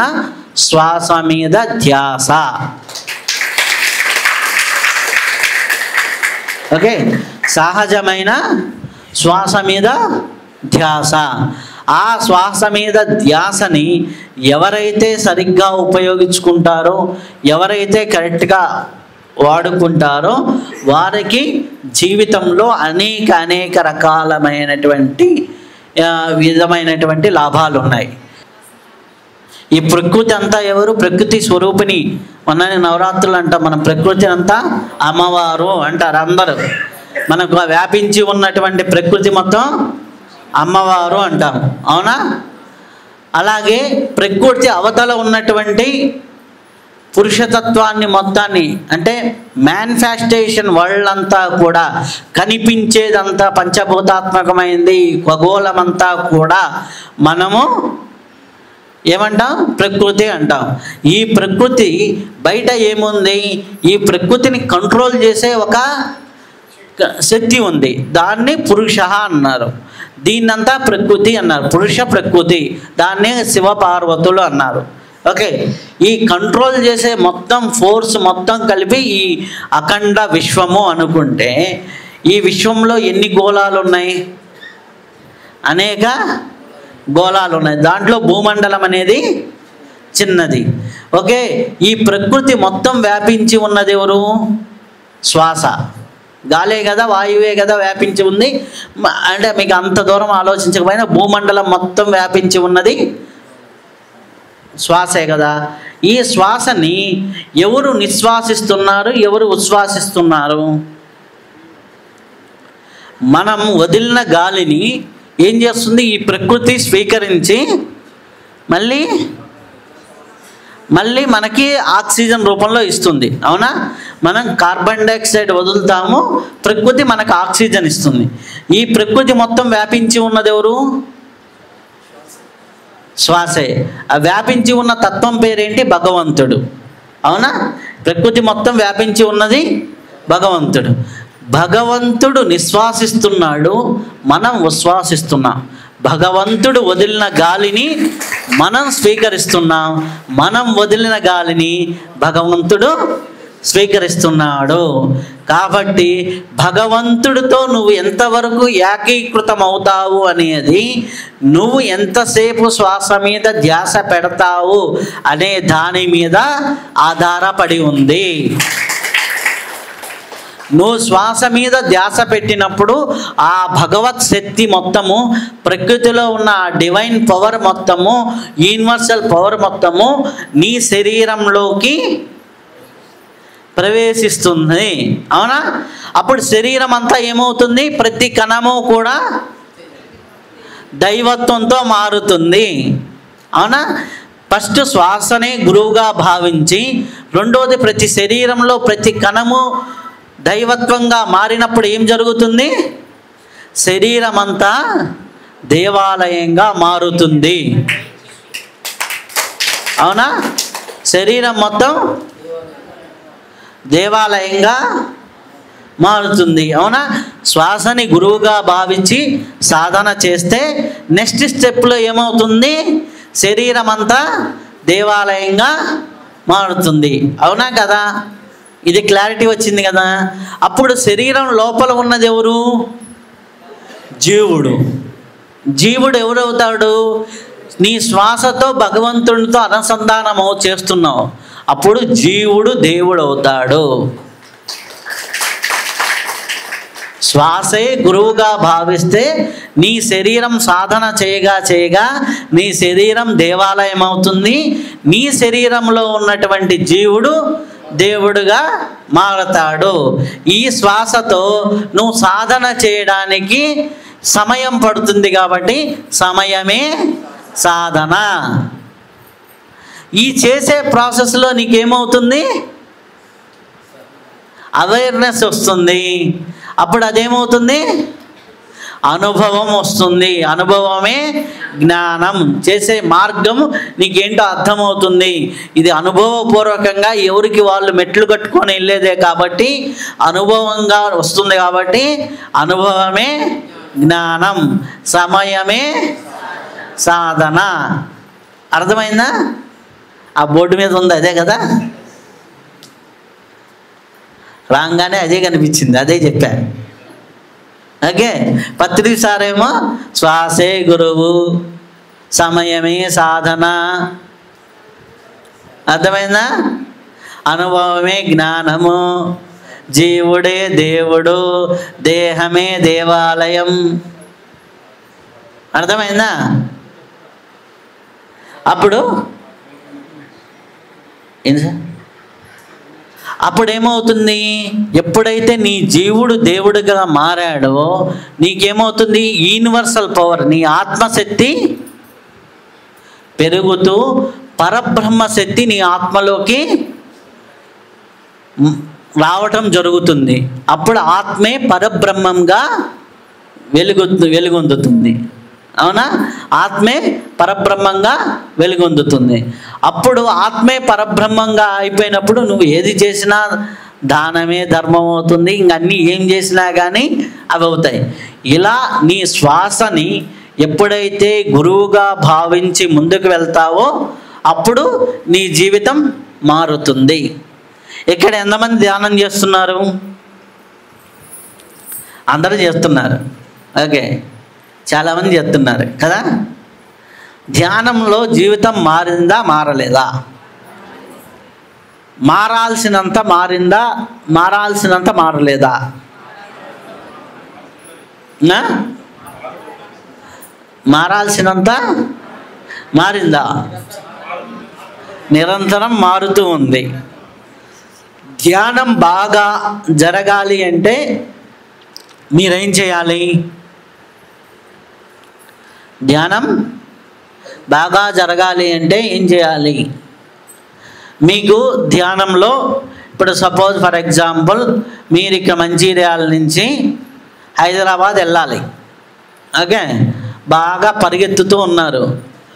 శ్వాస మీద ధ్యాస. ఓకే, సహజమైన శ్వాస మీద ధ్యాస. ఆ శ్వాస మీద ధ్యాసని ఎవరైతే సరిగ్గా ఉపయోగించుకుంటారో, ఎవరైతే కరెక్ట్గా వాడుకుంటారో వారికి జీవితంలో అనేక రకాలమైనటువంటి విధమైనటువంటి లాభాలు ఉన్నాయి. ఈ ప్రకృతి అంతా ఎవరు? ప్రకృతి స్వరూపిణి. మొన్న నవరాత్రులు అంటాం మనం, ప్రకృతి అంతా అమ్మవారు అంటారు అందరూ. మనకు వ్యాపించి ఉన్నటువంటి ప్రకృతి మొత్తం అమ్మవారు అంటాం, అవునా? అలాగే ప్రకృతి అవతల ఉన్నటువంటి పురుషతత్వాన్ని మొత్తాన్ని, అంటే మ్యానిఫెస్టేషన్ వరల్డ్ అంతా కూడా కనిపించేదంతా పంచభూతాత్మకమైంది, ఖగోళమంతా కూడా మనము ఏమంటాం? ప్రకృతి అంటాం. ఈ ప్రకృతి బయట ఏముంది? ఈ ప్రకృతిని కంట్రోల్ చేసే ఒక శక్తి ఉంది, దాన్ని పురుష అన్నారు. దీన్నంతా ప్రకృతి అన్నారు, పురుష ప్రకృతి. దాన్ని శివ పార్వతులు అన్నారు. ఓకే, ఈ కంట్రోల్ చేసే మొత్తం ఫోర్స్ మొత్తం కలిపి ఈ అఖండ విశ్వము అనుకుంటే, ఈ విశ్వంలో ఎన్ని గోళాలు ఉన్నాయి? అనేక గోళాలు ఉన్నాయి. దాంట్లో భూమండలం అనేది చిన్నది. ఓకే, ఈ ప్రకృతి మొత్తం వ్యాపించి ఉన్నది ఎవరు? శ్వాస. గాలే కదా, వాయువే కదా వ్యాపించి ఉంది. అంటే మీకు అంత దూరం ఆలోచించకపోయినా భూమండలం మొత్తం వ్యాపించి ఉన్నది శ్వాసే కదా. ఈ శ్వాసని ఎవరు నిశ్వాసిస్తున్నారు, ఎవరు ఉచ్ఛ్వాసిస్తున్నారు? మనం వదిలిన గాలిని ఏం చేస్తుంది? ఈ ప్రకృతి స్వీకరించి మళ్ళీ మనకి ఆక్సిజన్ రూపంలో ఇస్తుంది, అవునా? మనం కార్బన్ డైఆక్సైడ్ వదులుతాము, ప్రకృతి మనకు ఆక్సిజన్ ఇస్తుంది. ఈ ప్రకృతి మొత్తం వ్యాపించి ఉన్నది ఎవరు? శ్వాసే. ఆ వ్యాపించి ఉన్న తత్వం పేరేంటి? భగవంతుడు, అవునా? ప్రకృతి మొత్తం వ్యాపించి ఉన్నది భగవంతుడు. భగవంతుడు నిశ్వాసిస్తున్నాడు, మనం ఉశ్వాసిస్తున్నాం. భగవంతుడు వదిలిన గాలిని మనం స్వీకరిస్తున్నాం, మనం వదిలిన గాలిని భగవంతుడు స్వీకరిస్తున్నాడు. కాబట్టి భగవంతుడితో నువ్వు ఎంతవరకు ఏకీకృతం అవుతావు అనేది నువ్వు ఎంతసేపు శ్వాస మీద ధ్యాస పెడతావు అనే దాని మీద ఆధారపడి ఉంది. నువ్వు శ్వాస మీద ధ్యాస పెట్టినప్పుడు ఆ భగవత్ శక్తి మొత్తము, ప్రకృతిలో ఉన్న డివైన్ పవర్ మొత్తము, యూనివర్సల్ పవర్ మొత్తము నీ శరీరంలోకి ప్రవేశిస్తుంది. అవునా? అప్పుడు శరీరం అంతా ఏమవుతుంది? ప్రతి కణము కూడా దైవత్వంతో మారుతుంది. అవునా? ఫస్ట్ శ్వాసనే గురువుగా భావించి, రెండోది ప్రతి శరీరంలో ప్రతి కణము దైవత్వంగా మారినప్పుడు ఏం జరుగుతుంది? శరీరం అంతా దేవాలయంగా మారుతుంది. అవునా? శరీరం మొత్తం దేవాలయంగా మారుతుంది. అవునా? శ్వాసని గురువుగా భావించి సాధన చేస్తే నెక్స్ట్ స్టెప్లో ఏమవుతుంది? శరీరం అంతా దేవాలయంగా మారుతుంది. అవునా కదా? ఇది క్లారిటీ వచ్చింది కదా? అప్పుడు శరీరం లోపల ఉన్నది ఎవరు? జీవుడు. జీవుడు ఎవరవుతాడు? నీ శ్వాసతో భగవంతునితో అనుసంధానం చేస్తున్నావు, అప్పుడు జీవుడు దేవుడు అవుతాడు. శ్వాసే గురువుగా భావిస్తే నీ శరీరం సాధన చేయగా నీ శరీరం దేవాలయం అవుతుంది. నీ శరీరంలో ఉన్నటువంటి జీవుడు దేవుడుగా మారతాడు. ఈ శ్వాసతో నువ్వు సాధన చేయడానికి సమయం పడుతుంది కాబట్టి సమయమే సాధన. ఈ చేసే ప్రాసెస్లో నీకేమవుతుంది? అవేర్నెస్ వస్తుంది. అప్పుడు అదేమవుతుంది? అనుభవం వస్తుంది. అనుభవమే జ్ఞానం. చేసే మార్గం నీకేంటో అర్థమవుతుంది. ఇది అనుభవపూర్వకంగా ఎవరికి వాళ్ళు మెట్లు కట్టుకొని వెళ్ళేదే కాబట్టి అనుభవంగా వస్తుంది. కాబట్టి అనుభవమే జ్ఞానం, సమయమే సాధన. అర్థమైందా? ఆ బోర్డు మీద ఉంది అదే కదా, రాగానే అదే కనిపించింది, అదే చెప్పాను. ఓకే, పత్రి సారేమో శ్వాసే గురువు, సమయమే సాధన. అర్థమైందా? అనుభవమే జ్ఞానము, జీవుడే దేవుడు, దేహమే దేవాలయం. అర్థమైందా? అప్పుడు ఏంటి సార్? అప్పుడేమవుతుంది? ఎప్పుడైతే నీ జీవుడు దేవుడిగా మారాడో నీకేమవుతుంది? యూనివర్సల్ పవర్, నీ ఆత్మశక్తి పెరుగుతూ పరబ్రహ్మ శక్తి నీ ఆత్మలోకి రావటం జరుగుతుంది. అప్పుడు ఆత్మే పరబ్రహ్మంగా వెలుగొందుతుంది. అవునా? ఆత్మే పరబ్రహ్మంగా వెలుగొందుతుంది. అప్పుడు ఆత్మే పరబ్రహ్మంగా అయిపోయినప్పుడు నువ్వు ఏది చేసినా దానమే ధర్మం అవుతుంది. ఇంకన్నీ ఏం చేసినా కానీ అవి అవుతాయి. ఇలా నీ శ్వాసని ఎప్పుడైతే గురువుగా భావించి ముందుకు వెళ్తావో అప్పుడు నీ జీవితం మారుతుంది. ఇక్కడ ఎంతమంది ధ్యానం చేస్తున్నారు? అందరూ చేస్తున్నారు. ఓకే, చాలామంది చేస్తున్నారు కదా. ధ్యానంలో జీవితం మారిందా మారలేదా? మారాల్సినంత మారిందా, మారాల్సినంత మారలేదా? మారాల్సినంత మారిందా? నిరంతరం మారుతూ ఉంది. ధ్యానం బాగా జరగాలి అంటే మీరేం చేయాలి? ధ్యానం బాగా జరగాలి అంటే ఏం చేయాలి? మీకు ధ్యానంలో ఇప్పుడు సపోజ్ ఫర్ ఎగ్జాంపుల్ మీరు ఇక్కడ మంచిర్యాల నుంచి హైదరాబాద్ వెళ్ళాలి. ఓకే, బాగా పరిగెత్తుతూ ఉన్నారు,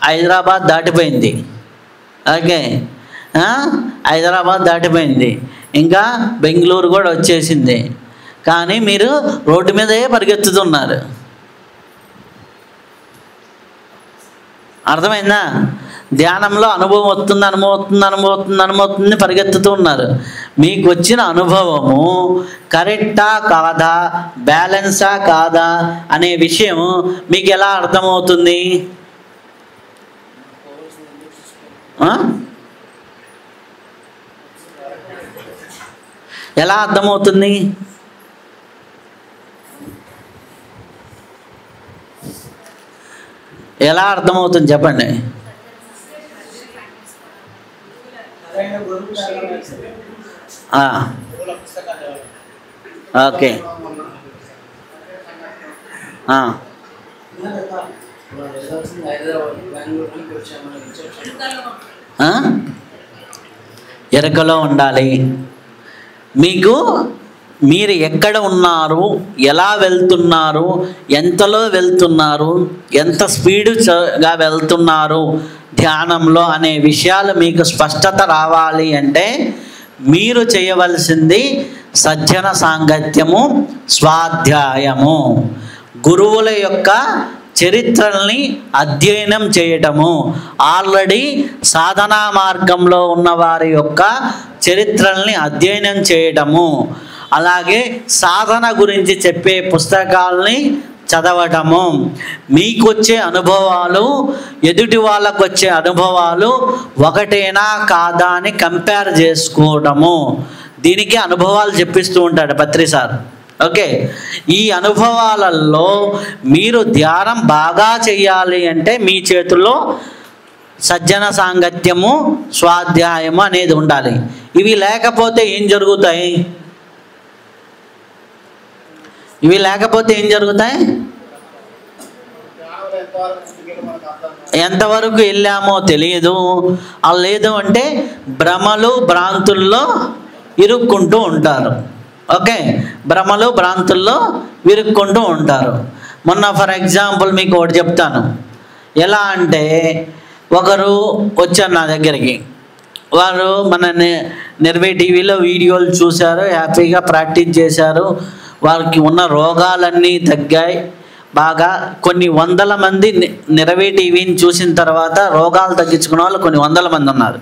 హైదరాబాద్ దాటిపోయింది. ఓకే, హైదరాబాద్ దాటిపోయింది, ఇంకా బెంగళూరు కూడా వచ్చేసింది. కానీ మీరు రోడ్డు మీదే పరిగెత్తుతున్నారు. అర్థమైందా? ధ్యానంలో అనుభవం వస్తుంది, అనుభవం వస్తుంది, అనుభవం వస్తుంది, అనుభవం వస్తుంది, పరిగెత్తుతూ ఉన్నారు. మీకు వచ్చిన అనుభవము కరెక్టా కాదా, బ్యాలెన్సా కాదా అనే విషయం మీకు ఎలా అర్థమవుతుంది? ఎలా అర్థమవుతుంది? ఎలా అర్థమవుతుంది చెప్పండి. ఓకే, ఎరకలో ఉండాలి. మీరు ఎక్కడ ఉన్నారు, ఎలా వెళ్తున్నారు, ఎంతలో వెళ్తున్నారు, ఎంత స్పీడ్గా వెళ్తున్నారు ధ్యానంలో అనే విషయాలు మీకు స్పష్టత రావాలి అంటే మీరు చేయవలసింది సజ్జన సాంగత్యము, స్వాధ్యాయము, గురువుల యొక్క చరిత్రల్ని అధ్యయనం చేయటము, ఆల్రెడీ సాధనా మార్గంలో ఉన్న వారి యొక్క చరిత్రల్ని అధ్యయనం చేయటము, అలాగే సాధన గురించి చెప్పే పుస్తకాలని చదవటము, మీకు వచ్చే అనుభవాలు ఎదుటి వాళ్ళకు వచ్చే అనుభవాలు ఒకటేనా కాదా అని కంపేర్ చేసుకోవటము, దీనికి అనుభవాలు చెప్పిస్తూ ఉంటాడు పత్రి సార్. ఓకే, ఈ అనుభవాలలో మీరు ధ్యానం బాగా చేయాలి అంటే మీ చేతుల్లో సజ్జన సాంగత్యము, స్వాధ్యాయము అనేది ఉండాలి. ఇవి లేకపోతే ఏం జరుగుతాయి? ఎంతవరకు వెళ్ళామో తెలియదు. లేదు అంటే భ్రమలు భ్రాంతుల్లో ఇరుక్కుంటూ ఉంటారు. ఓకే, భ్రమలు భ్రాంతుల్లో ఇరుక్కుంటూ ఉంటారు. మొన్న ఫర్ ఎగ్జాంపుల్ మీకు ఒకటి చెప్తాను. ఎలా అంటే ఒకరు వచ్చారు నా దగ్గరికి. వారు మన నిర్వే టీవీలో వీడియోలు చూశారు, హ్యాపీగా ప్రాక్టీస్ చేశారు. వారికి ఉన్న రోగాలన్నీ తగ్గాయి బాగా. కొన్ని వందల మంది నిర్వే టీవీని చూసిన తర్వాత రోగాలు తగ్గించుకున్న వాళ్ళు కొన్ని వందల మంది ఉన్నారు.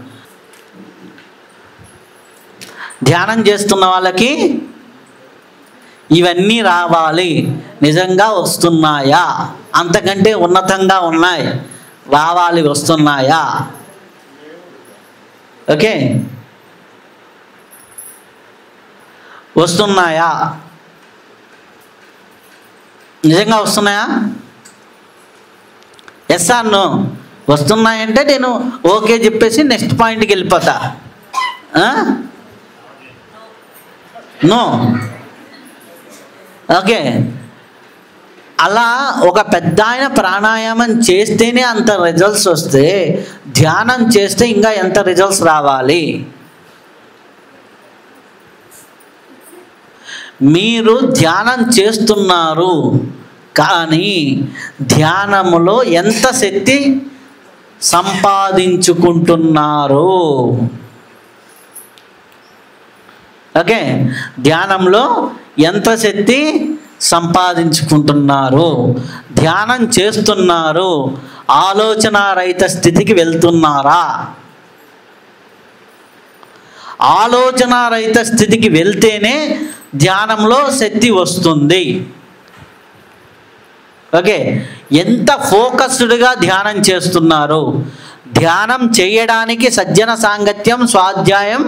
ధ్యానం చేస్తున్న వాళ్ళకి ఇవన్నీ రావాలి. నిజంగా వస్తున్నాయా? అంతకంటే ఉన్నతంగా ఉన్నాయి, రావాలి, వస్తున్నాయా? ఓకే, వస్తున్నాయా? నిజంగా వస్తున్నాయా? Yes or no? వస్తున్నాయంటే నేను ఓకే చెప్పేసి నెక్స్ట్ పాయింట్కి వెళ్ళిపోతా. నో. ఓకే, అలా ఒక పెద్ద ఆయన ప్రాణాయామం చేస్తేనే అంత రిజల్ట్స్ వస్తే ధ్యానం చేస్తే ఇంకా ఎంత రిజల్ట్స్ రావాలి? మీరు ధ్యానం చేస్తున్నారు కానీ ధ్యానములో ఎంత శక్తి సంపాదించుకుంటున్నారు? ఓకే, ధ్యానంలో ఎంత శక్తి సంపాదించుకుంటున్నారు? ధ్యానం చేస్తున్నారు, ఆలోచన రహిత స్థితికి వెళ్తున్నారా? ఆలోచన రహిత స్థితికి వెళ్తేనే ధ్యానంలో శక్తి వస్తుంది. ఓకే, ఎంత ఫోకస్డ్గా ధ్యానం చేస్తున్నారు? ధ్యానం చేయడానికి సజ్జన సాంగత్యం, స్వాధ్యాయం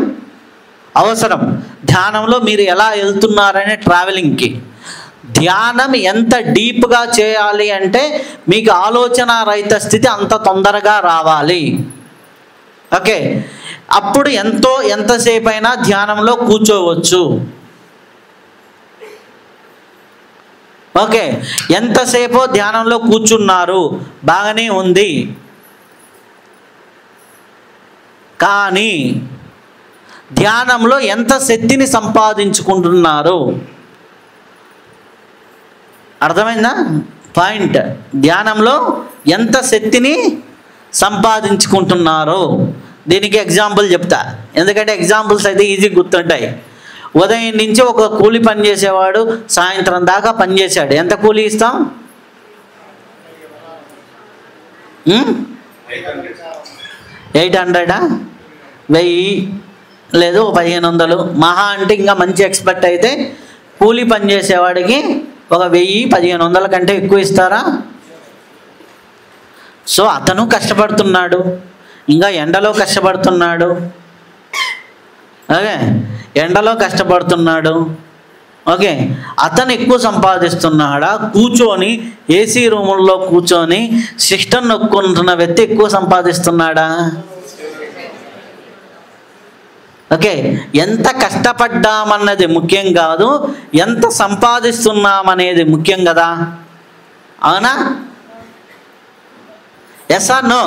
అవసరం. ధ్యానంలో మీరు ఎలా వెళ్తున్నారనే ట్రావెలింగ్కి ధ్యానం ఎంత డీప్గా చేయాలి అంటే మీకు ఆలోచన రహిత స్థితి అంత తొందరగా రావాలి. ఓకే, అప్పుడు ఎంతసేపు అయినా ధ్యానంలో కూర్చోవచ్చు. ఓకే, ఎంతసేపు ధ్యానంలో కూర్చున్నారు, బాగానే ఉంది. కానీ ధ్యానంలో ఎంత శక్తిని సంపాదించుకుంటున్నారు? అర్థమైందా పాయింట్? ధ్యానంలో ఎంత శక్తిని సంపాదించుకుంటున్నారు? దీనికి ఎగ్జాంపుల్ చెప్తా, ఎందుకంటే ఎగ్జాంపుల్స్ అయితే ఈజీ గుర్తుంటాయి. ఉదయం నుంచి ఒక కూలి పని చేసేవాడు సాయంత్రం దాకా పనిచేశాడు, ఎంత కూలి ఇస్తాం? 800, 1000, లేదు 1500, మహా అంటే ఇంకా మంచి ఎక్స్పర్ట్ అయితే కూలీ పని చేసేవాడికి ఒక 1000-1500 కంటే ఎక్కువ ఇస్తారా? సో అతను కష్టపడుతున్నాడు, ఇంకా ఎండలో కష్టపడుతున్నాడు. ఓకే, ఎండలో కష్టపడుతున్నాడు. ఓకే, అతను ఎక్కువ సంపాదిస్తున్నాడా? కూర్చొని ఏసీ రూముల్లో కూర్చొని సిస్టమ్ నొక్కుంటున్న వ్యక్తి ఎక్కువ సంపాదిస్తున్నాడా? ఓకే, ఎంత కష్టపడ్డామన్నది ముఖ్యం కాదు, ఎంత సంపాదిస్తున్నామనేది ముఖ్యం కదా. అవునా? Yes or no?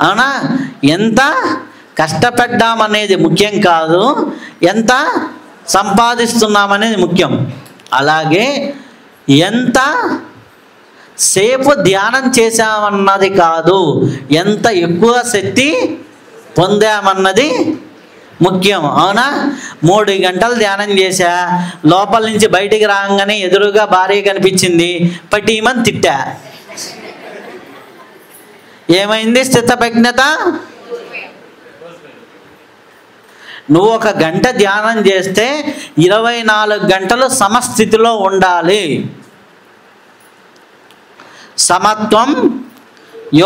అవునా? ఎంత కష్టపడ్డామనేది ముఖ్యం కాదు, ఎంత సంపాదిస్తున్నామనేది ముఖ్యం. అలాగే ఎంత సేపు ధ్యానం చేశామన్నది కాదు, ఎంత ఎక్కువ శక్తి పొందామన్నది ముఖ్యం. అవునా? 3 గంటలు ధ్యానం చేశా, లోపల నుంచి బయటికి రాగానే ఎదురుగా భార్య కనిపించింది, పట్టిమని తిట్టా. ఏమైంది స్థితప్రజ్ఞత? నువ్వు 1 గంట ధ్యానం చేస్తే 24 గంటలు సమస్థితిలో ఉండాలి. సమత్వం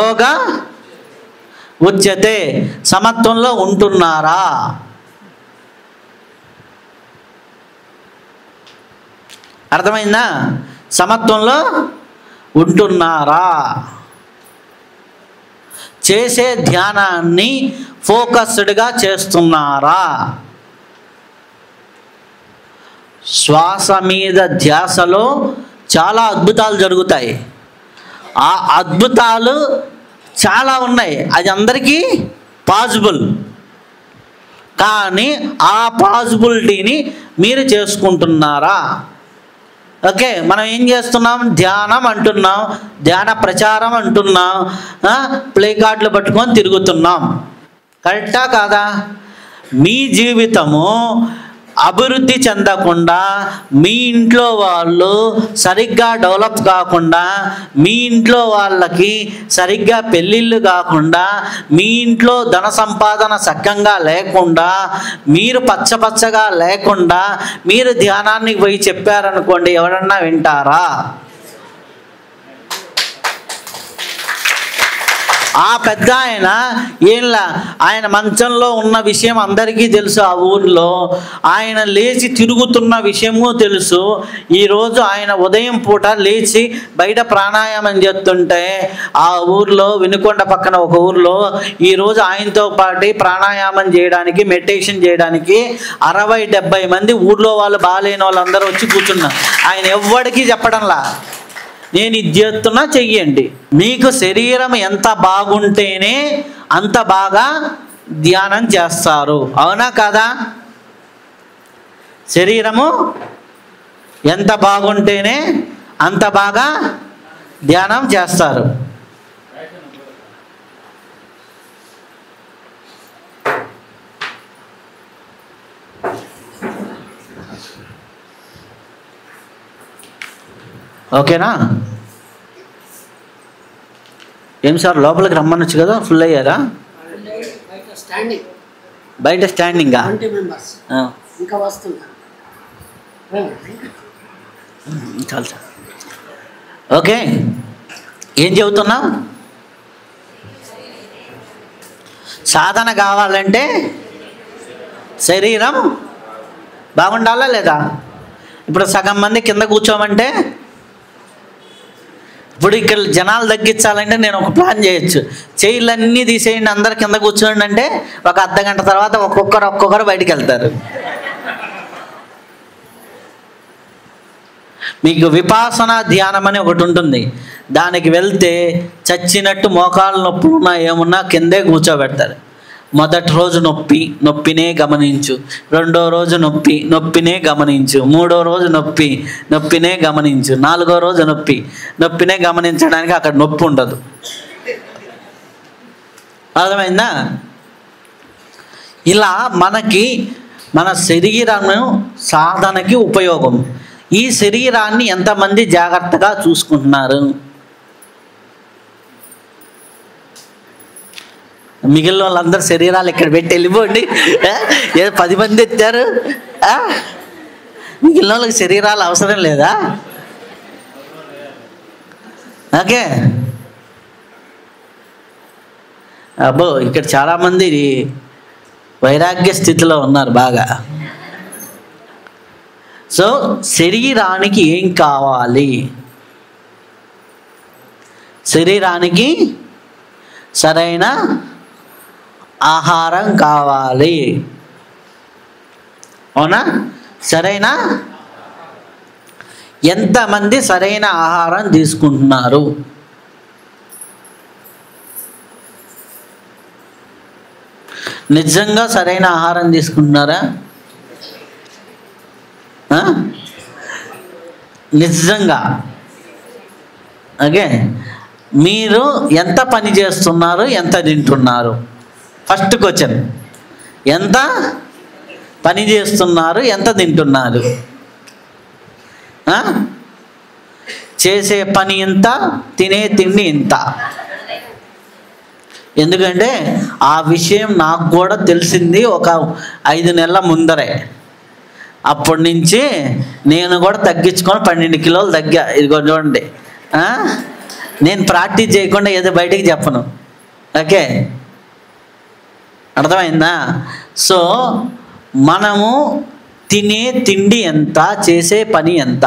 యోగ ఉచ్యతే. సమత్వంలో ఉంటున్నారా? అర్థమైందా? సమత్వంలో ఉంటున్నారా? చేసే ధ్యానాన్ని ఫోకస్డ్గా చేస్తున్నారా? శ్వాస మీద ధ్యాసలో చాలా అద్భుతాలు జరుగుతాయి. ఆ అద్భుతాలు చాలా ఉన్నాయి, అది అందరికీ పాసిబుల్. కానీ ఆ పాసిబిలిటీని మీరు చేసుకుంటున్నారా? ఓకే, మనం ఏం చేస్తున్నాం? ధ్యానం అంటున్నాం, ధ్యాన ప్రచారం అంటున్నాం, ప్లే కార్డులు పట్టుకొని తిరుగుతున్నాం. కరెక్టా కాదా? మీ జీవితము అభివృద్ధి చెందకుండా, మీ ఇంట్లో వాళ్ళు సరిగ్గా డెవలప్ కాకుండా, మీ ఇంట్లో వాళ్ళకి సరిగ్గా పెళ్ళిళ్ళు కాకుండా, మీ ఇంట్లో ధన సంపాదన సక్కంగా లేకుండా, మీరు పచ్చపచ్చగా లేకుండా మీరు ధ్యానానికి పోయి చెప్పారనుకోండి, ఎవరన్నా వింటారా? ఆ పెద్ద ఆయన మంచంలో ఉన్న విషయం అందరికీ తెలుసు. ఆ ఊర్లో ఆయన లేచి తిరుగుతున్న విషయము తెలుసు. ఈరోజు ఆయన ఉదయం పూట లేచి బయట ప్రాణాయామం చేస్తుంటే ఆ ఊర్లో వినుకొండ పక్కన ఒక ఊర్లో ఈరోజు ఆయనతో పాటు ప్రాణాయామం చేయడానికి, మెడిటేషన్ చేయడానికి 60-70 మంది ఊర్లో వాళ్ళు బాగాలేని వాళ్ళందరూ వచ్చి కూర్చున్నారు. ఆయన ఎవ్వడికి చెప్పడంలా, నేను ఇది చేస్తున్నా చెయ్యండి. మీకు శరీరం ఎంత బాగుంటేనే అంత బాగా ధ్యానం చేస్తారు. అవునా కాదా? శరీరము ఎంత బాగుంటేనే అంత బాగా ధ్యానం చేస్తారు. ఓకేనా? ఏం సార్ లోపలికి రమ్మనొచ్చు కదా, ఫుల్ అయ్యారా? బయట స్టాండింగా? చాలు సార్. ఓకే, ఏం చెబుతున్నా? సాధన కావాలంటే శరీరం బాగుండాలా లేదా? ఇప్పుడు సగం మంది కింద కూర్చోమంటే, ఇప్పుడు ఇక్కడ జనాలు తగ్గించాలంటే నేను ఒక ప్లాన్ చేయొచ్చు. చైర్లన్నీ తీసేయండి, అందరు కింద కూర్చోండి అంటే ఒక అర్ధగంట తర్వాత ఒక్కొక్కరు బయటికి వెళ్తారు. మీకు విపాసన ధ్యానం అని ఒకటి ఉంటుంది, దానికి వెళ్తే చచ్చినట్టు మోకాలు నొప్పులు ఉన్నా ఏమున్నా కిందే కూర్చోబెడతారు. మొదటి రోజు నొప్పినే గమనించు, రెండో రోజు నొప్పినే గమనించు, మూడో రోజు నొప్పినే గమనించు, నాలుగో రోజు నొప్పినే గమనించడానికి అక్కడ నొప్పి ఉండదు. అర్థమైందా? ఇలా మనకి మన శరీరము సాధనకి ఉపయోగం. ఈ శరీరాన్ని ఎంతమంది జాగ్రత్తగా చూసుకుంటున్నారు? మిగిలిన వాళ్ళందరూ శరీరాలు ఇక్కడ పెట్టి వెళ్ళిపోండి. ఏదో 10 మంది ఎత్తారు, మిగిలిన వాళ్ళకి శరీరాలు అవసరం లేదా? ఓకే. అబ్బో, ఇక్కడ చాలామంది వైరాగ్య స్థితిలో ఉన్నారు బాగా. సో శరీరానికి ఏం కావాలి? శరీరానికి సరైన ఆహారం కావాలి, అవునా? సరైన ఎంతమంది సరైన ఆహారం తీసుకుంటున్నారు? నిజంగా సరైన ఆహారం తీసుకుంటున్నారా? నిజంగా? ఓకే. మీరు ఎంత పని చేస్తున్నారు, ఎంత తింటున్నారు? ఫస్ట్ క్వశ్చన్, ఎంత పని చేస్తున్నారు, ఎంత తింటున్నారు? చేసే పని ఇంత, తినే తిండి ఇంత. ఎందుకంటే ఆ విషయం నాకు కూడా తెలిసింది ఒక 5 నెలల ముందరే. అప్పటి నుంచి నేను కూడా తగ్గించుకొని 12 కిలోలు తగ్గా. ఇదిగో చూడండి, నేను ప్రాక్టీస్ చేయకుండా ఏదో బయటికి చెప్పను. ఓకే, అర్థమైందా? సో మనము తినే తిండి ఎంత, చేసే పని ఎంత?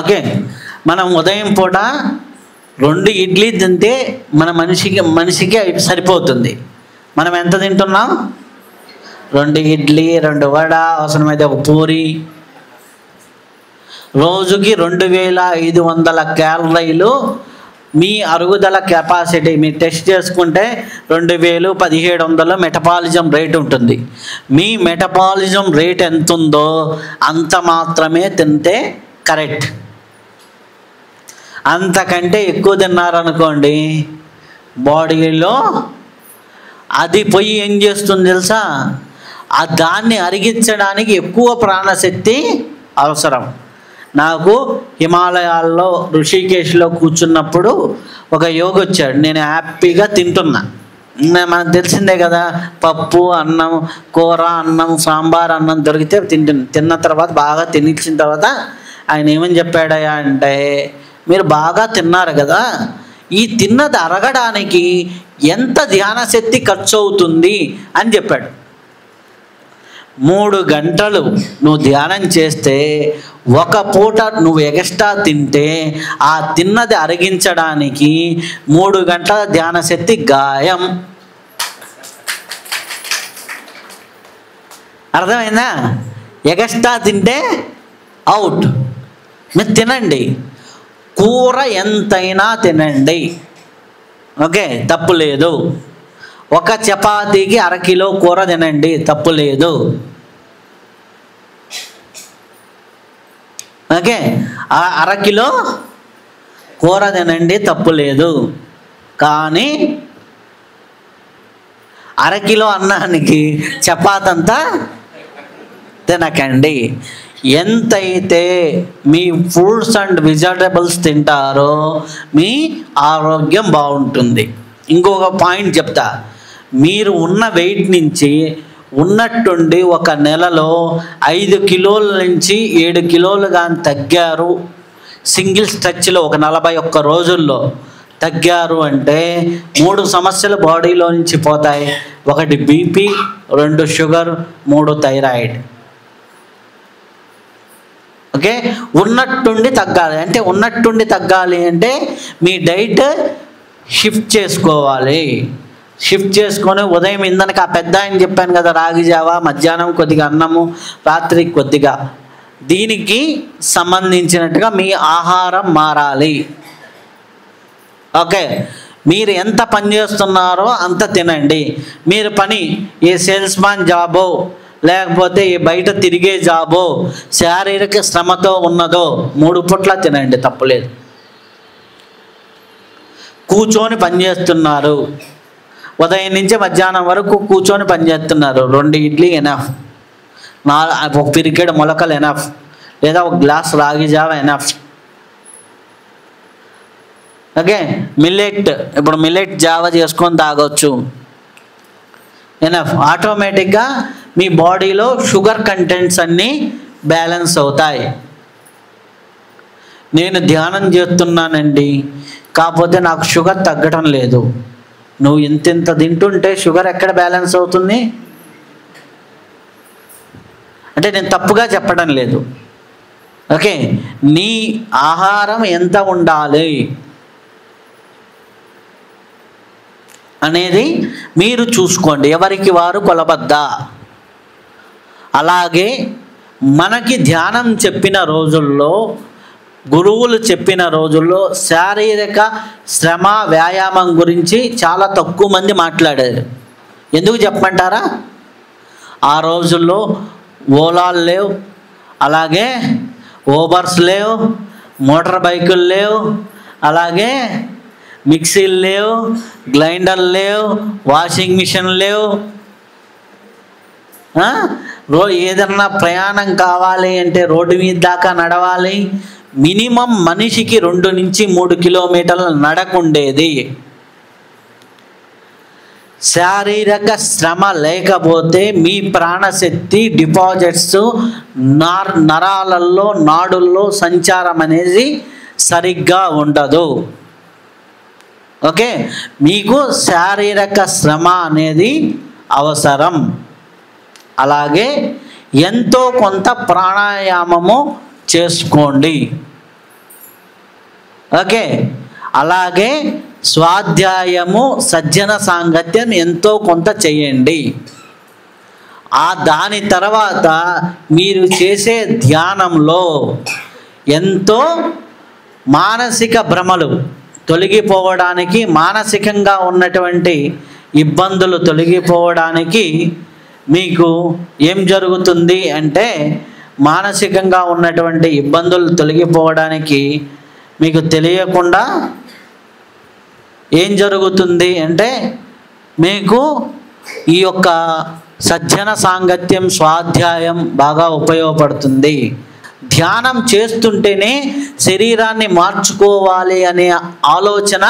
ఓకే. మనం ఉదయం పూట 2 ఇడ్లీ తింటే మన మనిషికి సరిపోతుంది. మనం ఎంత తింటున్నాం? 2 ఇడ్లీ, 2 వడ, అవసరమైతే ఒక పూరి. రోజుకి 2500 క్యాలరీలు మీ అరుగుదల కెపాసిటీ మీరు టెస్ట్ చేసుకుంటే 2000, 1700 మెటబాలిజం రేట్ ఉంటుంది. మీ మెటబాలిజం రేట్ ఎంత ఉందో అంత మాత్రమే తింటే కరెక్ట్. అంతకంటే ఎక్కువ తిన్నారనుకోండి, బాడీలో అది పోయి ఏం చేస్తుంది తెలుసా? దాన్ని అరిగించడానికి ఎక్కువ ప్రాణశక్తి అవసరం. నాకు హిమాలయాల్లో ఋషికేశ్లో కూర్చున్నప్పుడు ఒక యోగి వచ్చాడు. నేను హ్యాపీగా తింటున్నా. మనకు తెలిసిందే కదా, పప్పు, అన్నం, కూర, అన్నం, సాంబార్ అన్నం దొరికితే తిన్న తర్వాత బాగా తినిచ్చిన తర్వాత ఆయన ఏమని చెప్పాడయ్యా అంటే, మీరు బాగా తిన్నారు కదా, ఈ తిన్నది అరగడానికి ఎంత ధ్యాన శక్తి ఖర్చు అవుతుంది అని చెప్పాడు. 3 గంటలు నువ్వు ధ్యానం చేస్తే, ఒక పూట నువ్వు ఎక్స్ట్రా తింటే ఆ తిన్నది అరిగించడానికి 3 గంటల ధ్యాన శక్తి గాయం. అర్థమైందా? ఎక్స్ట్రా తింటే అవుట్. మీరు తినండి, కూర ఎంతైనా తినండి, ఓకే, తప్పు లేదు. ఒక చపాతీకి 1/2 కిలో కూర తినండి, తప్పు లేదు. ఓకే, 1/2 కిలో కూర తినండి, తప్పు లేదు. కానీ 1/2 కిలో అన్నానికి చపాతీ అంతా తినకండి. ఎంతైతే మీ ఫ్రూట్స్ అండ్ వెజిటబుల్స్ తింటారో మీ ఆరోగ్యం బాగుంటుంది. ఇంకొక పాయింట్ చెప్తా, మీరు ఉన్న వెయిట్ నుంచి ఉన్నట్టుండి ఒక నెలలో 5 కిలోల నుంచి 7 కిలోలు కానీ తగ్గారు, సింగిల్ స్ట్రెచ్లో ఒక 41 రోజుల్లో తగ్గారు అంటే 3 సమస్యలు బాడీలో నుంచి పోతాయి. 1 బీపీ, 2 షుగర్, 3 థైరాయిడ్. ఓకే, ఉన్నట్టుండి తగ్గాలి అంటే, ఉన్నట్టుండి తగ్గాలి అంటే మీ డైట్ షిఫ్ట్ చేసుకోవాలి. షిఫ్ట్ చేసుకొని ఉదయం ఇందనకి ఆ పెద్ద ఆయన చెప్పాను కదా, రాగి జావా, మధ్యాహ్నం కొద్దిగా అన్నము, రాత్రి కొద్దిగా, దీనికి సంబంధించినట్టుగా మీ ఆహారం మారాలి. ఓకే, మీరు ఎంత పని చేస్తున్నారో అంత తినండి. మీరు పని ఏ సేల్స్ మ్యాన్ జాబో లేకపోతే ఈ బయట తిరిగే జాబో శారీరక శ్రమతో ఉన్నదో 3 పూట్ల తినండి, తప్పులేదు. కూర్చొని పనిచేస్తున్నారు, ఉదయం నుంచి మధ్యాహ్నం వరకు కూర్చొని పనిచేస్తున్నారు, 2 ఇడ్లీ ఎనఫ్, 1 పిరికెడు మొలకలు ఎనఫ్, లేదా 1 గ్లాస్ రాగి జావ ఎనఫ్. ఓకే, మిల్లెట్, ఇప్పుడు మిల్లెట్ జావ చేసుకొని తాగొచ్చు. ఎనఫ్. ఆటోమేటిక్గా మీ బాడీలో షుగర్ కంటెంట్స్ అన్నీ బ్యాలెన్స్ అవుతాయి. నేను ధ్యానం చేస్తున్నానండి, కాకపోతే నాకు షుగర్ తగ్గడం లేదు. నువ్వు ఇంత తింటుంటే షుగర్ ఎక్కడ బ్యాలెన్స్ అవుతుంది? అంటే నేను తప్పుగా చెప్పడం లేదు. ఓకే, నీ ఆహారం ఎంత ఉండాలి అనేది మీరు చూసుకోండి, ఎవరికి వారు కొలబద్దా. అలాగే మనకి ధ్యానం చెప్పిన రోజుల్లో, గురువులు చెప్పిన రోజుల్లో శారీరక శ్రమ వ్యాయామం గురించి చాలా తక్కువ మంది మాట్లాడారు. ఎందుకు చెప్పమంటారా? ఆ రోజుల్లో ఓలాలు లేవు, అలాగే ఓబర్స్ లేవు, మోటార్ బైకులు లేవు, అలాగే మిక్సీలు లేవు, గ్రైండర్లు లేవు, వాషింగ్ మిషన్ లేవు. ఏదన్నా ప్రయాణం కావాలి అంటే రోడ్డు మీద దాకా నడవాలి. మినిమం మనిషికి 2 నుంచి 3 కిలోమీటర్ల నడకుండేది. శారీరక శ్రమ లేకపోతే మీ ప్రాణశక్తి డిపాజిట్స్ నరాలలో, నాడుల్లో సంచారం అనేది సరిగ్గా ఉండదు. ఓకే, మీకు శారీరక శ్రమ అనేది అవసరం. అలాగే ఎంతో కొంత ప్రాణాయామము చేసుకోండి. ఓకే, అలాగే స్వాధ్యాయము, సజ్జన సాంగత్యం ఎంతో కొంత చేయండి. దాని తర్వాత మీరు చేసే ధ్యానంలో ఎంతో మానసిక భ్రమలు తొలగిపోవడానికి, మానసికంగా ఉన్నటువంటి ఇబ్బందులు తొలగిపోవడానికి మీకు ఏం జరుగుతుంది అంటే, మానసికంగా ఉన్నటువంటి ఇబ్బందులు తొలగిపోవడానికి మీకు తెలియకుండా ఏం జరుగుతుంది అంటే, మీకు ఈ యొక్క సజ్జన సాంగత్యం, స్వాధ్యాయం బాగా ఉపయోగపడుతుంది. ధ్యానం చేస్తుంటేనే శరీరాన్ని మార్చుకోవాలి అనే ఆలోచన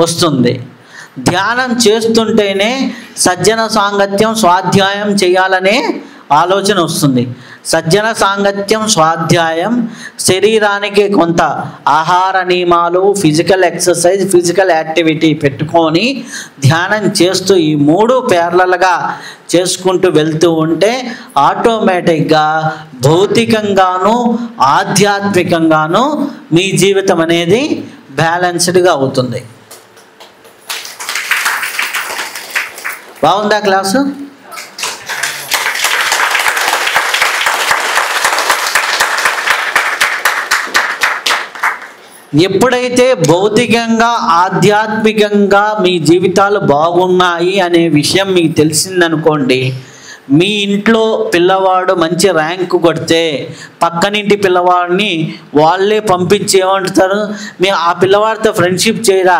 వస్తుంది. ధ్యానం చేస్తుంటేనే సజ్జన సాంగత్యం, స్వాధ్యాయం చేయాలనే ఆలోచన వస్తుంది. సజ్జన సాంగత్యం, స్వాధ్యాయం శరీరానికి కొంత ఆహార నియమాలు, ఫిజికల్ ఎక్సర్సైజ్, ఫిజికల్ యాక్టివిటీ పెట్టుకొని ధ్యానం చేస్తూ ఈ 3 ప్యారలల్గా చేసుకుంటూ వెళ్తూ ఉంటే ఆటోమేటిక్గా భౌతికంగాను ఆధ్యాత్మికంగాను మీ జీవితం అనేది బ్యాలెన్స్డ్గా అవుతుంది. బాగుందా క్లాసు? ఎప్పుడైతే భౌతికంగా ఆధ్యాత్మికంగా మీ జీవితాలు బాగున్నాయి అనే విషయం మీకు తెలిసిందనుకోండి, మీ ఇంట్లో పిల్లవాడు మంచి ర్యాంకు కొడితే పక్కనింటి పిల్లవాడిని వాళ్ళే పంపించి ఏమంటారు, ఆ పిల్లవాడితో ఫ్రెండ్షిప్ చేయరా,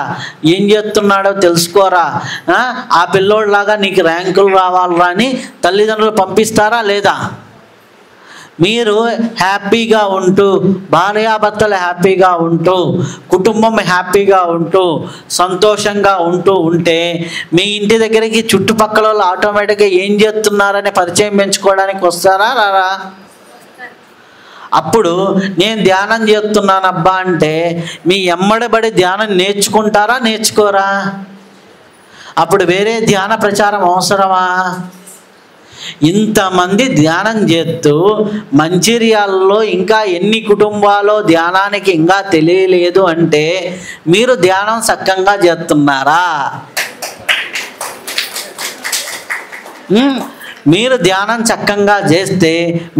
ఏం చేస్తున్నాడో తెలుసుకోరా, ఆ పిల్లోడిలాగా నీకు ర్యాంకులు రావాలరా అని తల్లిదండ్రులు పంపిస్తారా లేదా? మీరు హ్యాపీగా ఉంటూ, భార్యాభర్తలు హ్యాపీగా ఉంటూ, కుటుంబం హ్యాపీగా ఉంటూ, సంతోషంగా ఉంటే మీ ఇంటి దగ్గరికి చుట్టుపక్కల వాళ్ళు ఆటోమేటిక్గా ఏం చేస్తున్నారనే పరిచయం పెంచుకోవడానికి వస్తారా రారా? అప్పుడు నేను ధ్యానం చేస్తున్నానబ్బా అంటే మీ ఎమ్మడబడి ధ్యానం నేర్చుకుంటారా, నేర్చుకోరా? అప్పుడు వేరే ధ్యాన ప్రచారం అవసరమా? ఇంతమంది ధ్యానం చేస్తూ మంచిర్యాలలో ఇంకా ఎన్ని కుటుంబాలు ధ్యానానికి ఇంకా తెలియలేదు అంటే మీరు ధ్యానం చక్కగా చేస్తున్నారా? మీరు ధ్యానం చక్కగా చేస్తే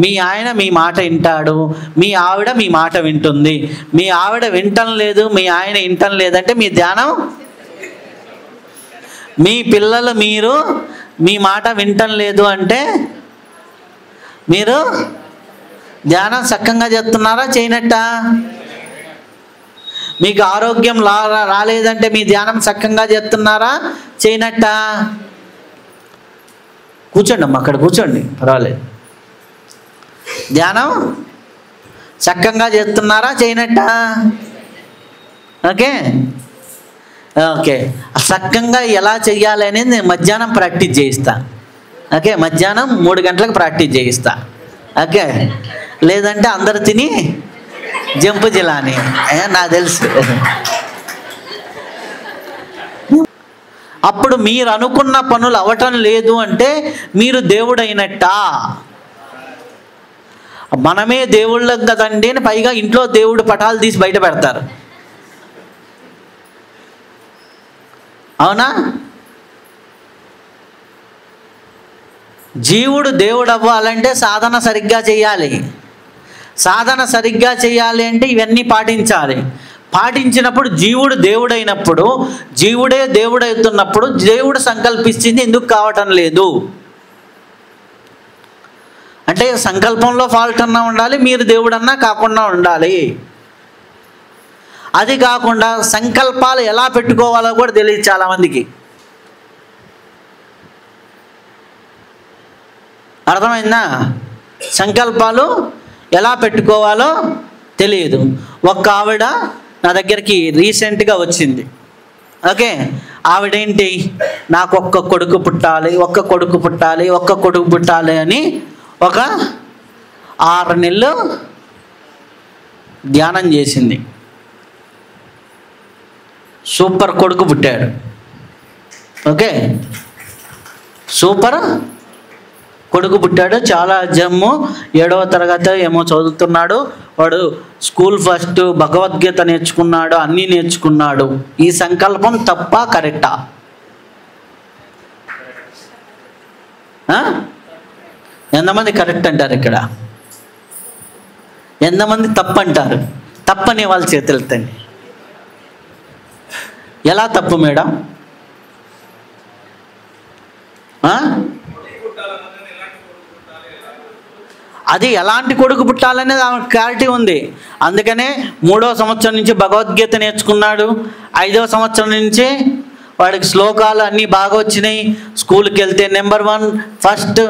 మీ ఆయన మీ మాట వింటాడు, మీ ఆవిడ మీ మాట వింటుంది. మీ ఆవిడ వింటం లేదు, మీ ఆయన వింటం లేదంటే మీ ధ్యానం, మీ పిల్లలు మీరు మీ మాట వింటం లేదు అంటే మీరు ధ్యానం చక్కగా చేస్తున్నారా, చేయనట్ట? మీకు ఆరోగ్యం రాలేదంటే మీ ధ్యానం చక్కగా చేస్తున్నారా, చేయనట్ట? కూర్చోండి అమ్మ, అక్కడ కూర్చోండి, పర్వాలేదు. ధ్యానం చక్కగా చేస్తున్నారా, చేయనట్ట? ఓకే ఓకే సక్కంగా ఎలా చెయ్యాలి అనేది నేను మధ్యాహ్నం ప్రాక్టీస్ చేయిస్తా. ఓకే మధ్యాహ్నం 3 గంటలకు ప్రాక్టీస్ చేయిస్తా. ఓకే లేదంటే అందరు తిని జంపు జిలాని నాకు తెలుసు. అప్పుడు మీరు అనుకున్న పనులు అవటం లేదు అంటే మీరు దేవుడైనట్టా? మనమే దేవుళ్ళం కదండి అని పైగా ఇంట్లో దేవుడు పటాలు తీసి బయట పెడతారు. అవునా? జీవుడు దేవుడు అవ్వాలంటే సాధన సరిగ్గా చేయాలి. సాధన సరిగ్గా చేయాలి అంటే ఇవన్నీ పాటించాలి. పాటించినప్పుడు జీవుడు దేవుడైనప్పుడు, జీవుడే దేవుడవుతున్నప్పుడు దేవుడు సంకల్పించింది ఎందుకు కావటం లేదు అంటే సంకల్పంలో ఫాల్ట్ అన్నా ఉండాలి, మీరు దేవుడన్నా కాకుండా ఉండాలి. అది కాకుండా సంకల్పాలు ఎలా పెట్టుకోవాలో కూడా తెలియదు చాలామందికి. అర్థమైందా? సంకల్పాలు ఎలా పెట్టుకోవాలో తెలియదు. ఒక ఆవిడ నా దగ్గరికి రీసెంట్గా వచ్చింది. ఓకే ఆవిడేంటి, నాకు ఒక్క కొడుకు పుట్టాలి, ఒక్క కొడుకు పుట్టాలి, ఒక్క కొడుకు పుట్టాలి అని ఒక 6 నెలలు ధ్యానం చేసింది. సూపర్ కొడుకు పుట్టాడు. ఓకే సూపర్ కొడుకు పుట్టాడు. చాలా జమ్ము 7వ తరగతి ఏమో చదువుతున్నాడు వాడు. స్కూల్ ఫస్ట్, భగవద్గీత నేర్చుకున్నాడు, అన్నీ నేర్చుకున్నాడు. ఈ సంకల్పం తప్ప కరెక్టా? ఎంతమంది కరెక్ట్ అంటారు ఇక్కడ? ఎంతమంది తప్పు అంటారు? తప్పని వాళ్ళ చేతులెత్తండి. ఎలా తప్పు మేడం? అది ఎలాంటి కొడుకు పుట్టాలనేది ఆమెకు క్లారిటీ ఉంది. అందుకనే 3వ సంవత్సరం నుంచి భగవద్గీత నేర్చుకున్నాడు. 5వ సంవత్సరం నుంచి వాడికి శ్లోకాలు అన్నీ బాగా వచ్చినాయి. స్కూల్కి వెళ్తే నెంబర్ 1 ఫస్ట్.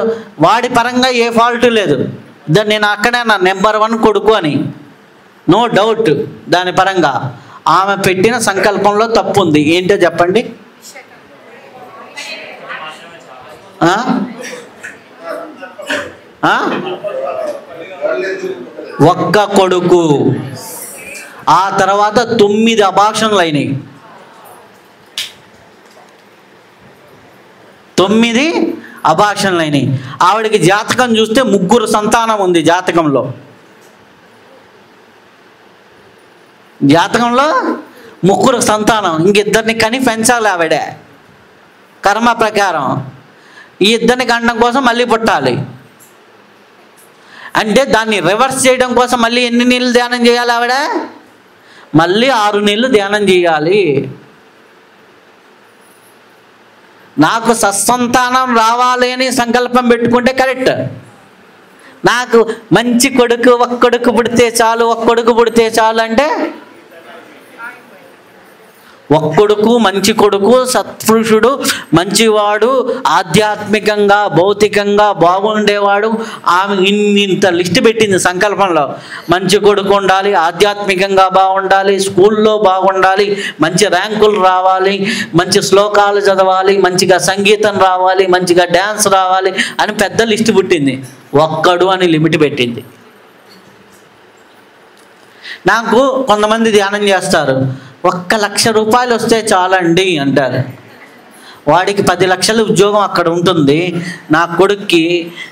వాడి పరంగా ఏ ఫాల్ట్ లేదు. నేను అక్కడే నా నెంబర్ 1 కొడుకు అని నో డౌట్. దాని పరంగా ఆమె పెట్టిన సంకల్పంలో తప్పు ఉంది. ఏంటో చెప్పండి. ఒక్క కొడుకు. ఆ తర్వాత 9 అబార్షన్లు అయినాయి. 9 అబార్షన్లు అయినాయి. ఆవిడకి జాతకం చూస్తే 3 సంతానం ఉంది జాతకంలో. జాతకంలో 3 సంతానం. ఇంకిద్దరిని కని పెంచాలి ఆవిడ కర్మ ప్రకారం. ఈ ఇద్దరిని కండం కోసం మళ్ళీ పుట్టాలి అంటే దాన్ని రివర్స్ చేయడం కోసం మళ్ళీ ఎన్ని నెలలు ధ్యానం చేయాలి ఆవిడ? మళ్ళీ 6 నెలలు ధ్యానం చేయాలి. నాకు సత్సంతానం రావాలి అని సంకల్పం పెట్టుకుంటే కరెక్ట్. నాకు మంచి కొడుకు, ఒక్క కొడుకు పుడితే చాలు, ఒక్క కొడుకు పుడితే చాలు అంటే ఒక్కడుకు మంచి కొడుకు, సత్పురుషుడు, మంచివాడు, ఆధ్యాత్మికంగా భౌతికంగా బాగుండేవాడు. ఆమె ఇంత లిస్ట్ పెట్టింది సంకల్పంలో. మంచి కొడుకు ఉండాలి, ఆధ్యాత్మికంగా బాగుండాలి, స్కూల్లో బాగుండాలి, మంచి ర్యాంకులు రావాలి, మంచి శ్లోకాలు చదవాలి, మంచిగా సంగీతం రావాలి, మంచిగా డ్యాన్స్ రావాలి అని పెద్ద లిస్ట్ పుట్టింది. ఒక్కడు అని లిమిట్ పెట్టింది. నాకు కొంతమంది ధ్యానం చేస్తారు, 1,00,000 రూపాయలు వస్తే చాలండి అంటారు. వాడికి 10 లక్షల ఉద్యోగం అక్కడ ఉంటుంది. నా కొడుక్కి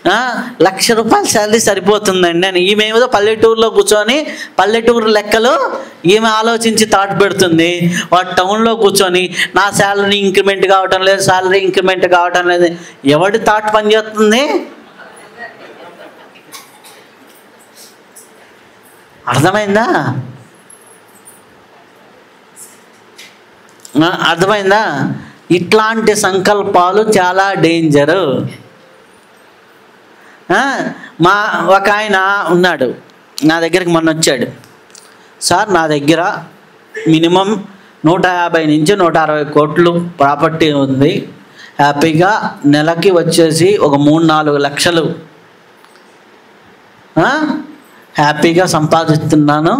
1,00,000 రూపాయల శాలరీ సరిపోతుందండి అని ఈమె ఏదో పల్లెటూరులో కూర్చొని పల్లెటూరు లెక్కలు ఈమె ఆలోచించి థాట్ పెడుతుంది. వాడు టౌన్లో కూర్చొని నా శాలరీ ఇంక్రిమెంట్ కావటం లేదు, శాలరీ ఇంక్రిమెంట్ కావటం లేదు. ఎవడి థాట్ పనిచేస్తుంది? అర్థమైందా? అర్థమైందా? ఇట్లాంటి సంకల్పాలు చాలా డేంజరు. ఒక ఆయన ఉన్నాడు నా దగ్గరికి మొన్న వచ్చాడు. సార్ నా దగ్గర మినిమం 150 నుంచి 160 కోట్లు ప్రాపర్టీ ఉంది. హ్యాపీగా నెలకి వచ్చేసి ఒక 3-4 లక్షలు హ్యాపీగా సంపాదిస్తున్నాను.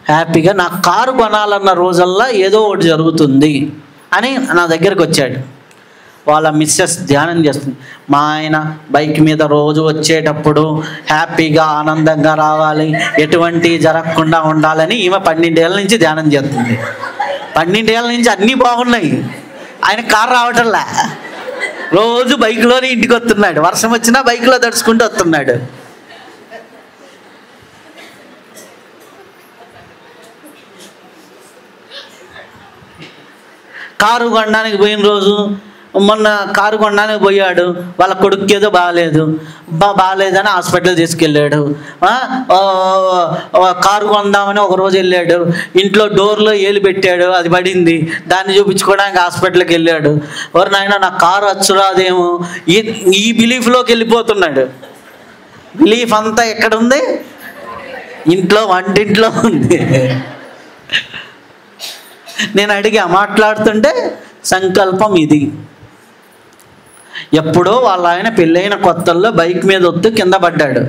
హ్యాపీగా నాకు కారు కొనాలన్న రోజల్లా ఏదో ఒకటి జరుగుతుంది అని నా దగ్గరికి వచ్చాడు. వాళ్ళ మిస్సెస్ ధ్యానం చేస్తుంది. మా ఆయన బైక్ మీద రోజు వచ్చేటప్పుడు హ్యాపీగా ఆనందంగా రావాలి, ఎటువంటి జరగకుండా ఉండాలని ఈమె 12 ఏళ్ళ నుంచి ధ్యానం చేస్తుంది. 12 ఏళ్ళ నుంచి అన్నీ బాగున్నాయి, ఆయన కారు రావటంలా. రోజు బైక్లోనే ఇంటికి వస్తున్నాడు, వర్షం వచ్చినా బైక్లో తడుచుకుంటూ వస్తున్నాడు. కారు కొనడానికి పోయిన రోజు, మొన్న కారు కొనడానికి పోయాడు, వాళ్ళ కొడుకు ఏదో బాగాలేదని హాస్పిటల్ తీసుకెళ్ళాడు. కారు కొందామని ఒకరోజు వెళ్ళాడు, ఇంట్లో డోర్లో ఏలు పెట్టాడు, అది పడింది, దాన్ని చూపించుకోవడానికి హాస్పిటల్కి వెళ్ళాడు. ఎవరు నాయన నా కారు అచ్చురాదేమో, ఈ బిలీఫ్లోకి వెళ్ళిపోతున్నాడు. బిలీఫ్ అంతా ఎక్కడుంది? ఇంట్లో, వంటింట్లో ఉంది. నేను అడిగా, మాట్లాడుతుంటే సంకల్పం ఇది. ఎప్పుడో వాళ్ళ ఆయన పెళ్ళైన కొత్తల్లో బైక్ మీద వస్తూ కింద పడ్డాడు.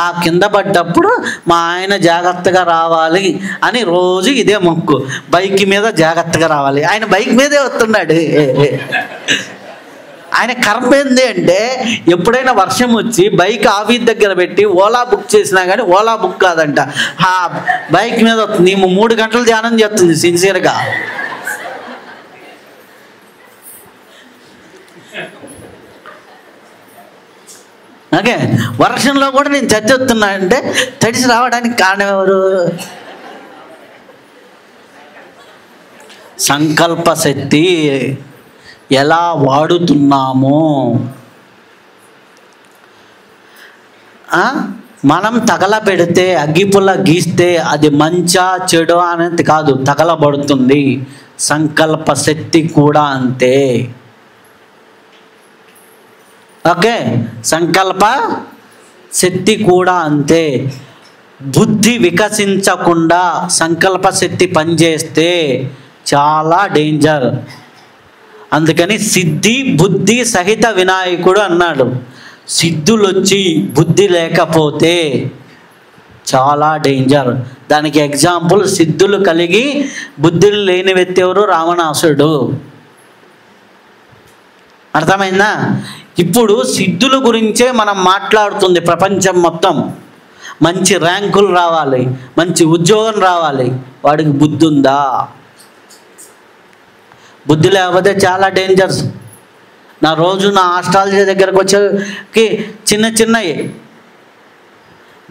ఆ కింద పడ్డప్పుడు మా ఆయన జాగ్రత్తగా రావాలి అని రోజు ఇదే మొక్కు, బైక్ మీద జాగ్రత్తగా రావాలి. ఆయన బైక్ మీదే వస్తున్నాడు. ఆయన కర్మ ఏంది అంటే, ఎప్పుడైనా వర్షం వచ్చి బైక్ ఆఫీస్ దగ్గర పెట్టి ఓలా బుక్ చేసినా కానీ ఓలా బుక్ కాదంట, ఆ బైక్ మీద వస్తుంది. 3 గంటలు ధ్యానం చేస్తుంది సిన్సియర్గా. ఓకే, వర్షంలో కూడా నేను చచ్చెత్తున్నా అంటే తడిసి రావడానికి కారణం ఎవరు? సంకల్ప శక్తి ఎలా వాడుతున్నామో. మనం తగలబెడితే, అగ్గిపుల్ల గీస్తే అది మంచా చెడు అనేది కాదు, తగలబడుతుంది. సంకల్ప శక్తి కూడా అంతే. ఓకే, సంకల్ప శక్తి కూడా అంతే. బుద్ధి వికసించకుండా సంకల్ప శక్తి పనిచేస్తే చాలా డేంజర్. అందుకని సిద్ధి బుద్ధి సహిత వినాయకుడు అన్నాడు. సిద్ధులు వచ్చి బుద్ధి లేకపోతే చాలా డేంజర్. దానికి ఎగ్జాంపుల్, సిద్ధులు కలిగి బుద్ధులు లేని వ్యక్తి ఎవరు? రావణాసుడు. అర్థమైందా? ఇప్పుడు సిద్ధుల గురించే మనం మాట్లాడుతుంది ప్రపంచం మొత్తం. మంచి ర్యాంకులు రావాలి, మంచి ఉద్యోగం రావాలి, వాడికి బుద్ధి ఉందా? బుద్ధి లేకపోతే చాలా డేంజర్స్. నా రోజు నా ఆస్ట్రాలజీ దగ్గరకు వచ్చేకి చిన్నవి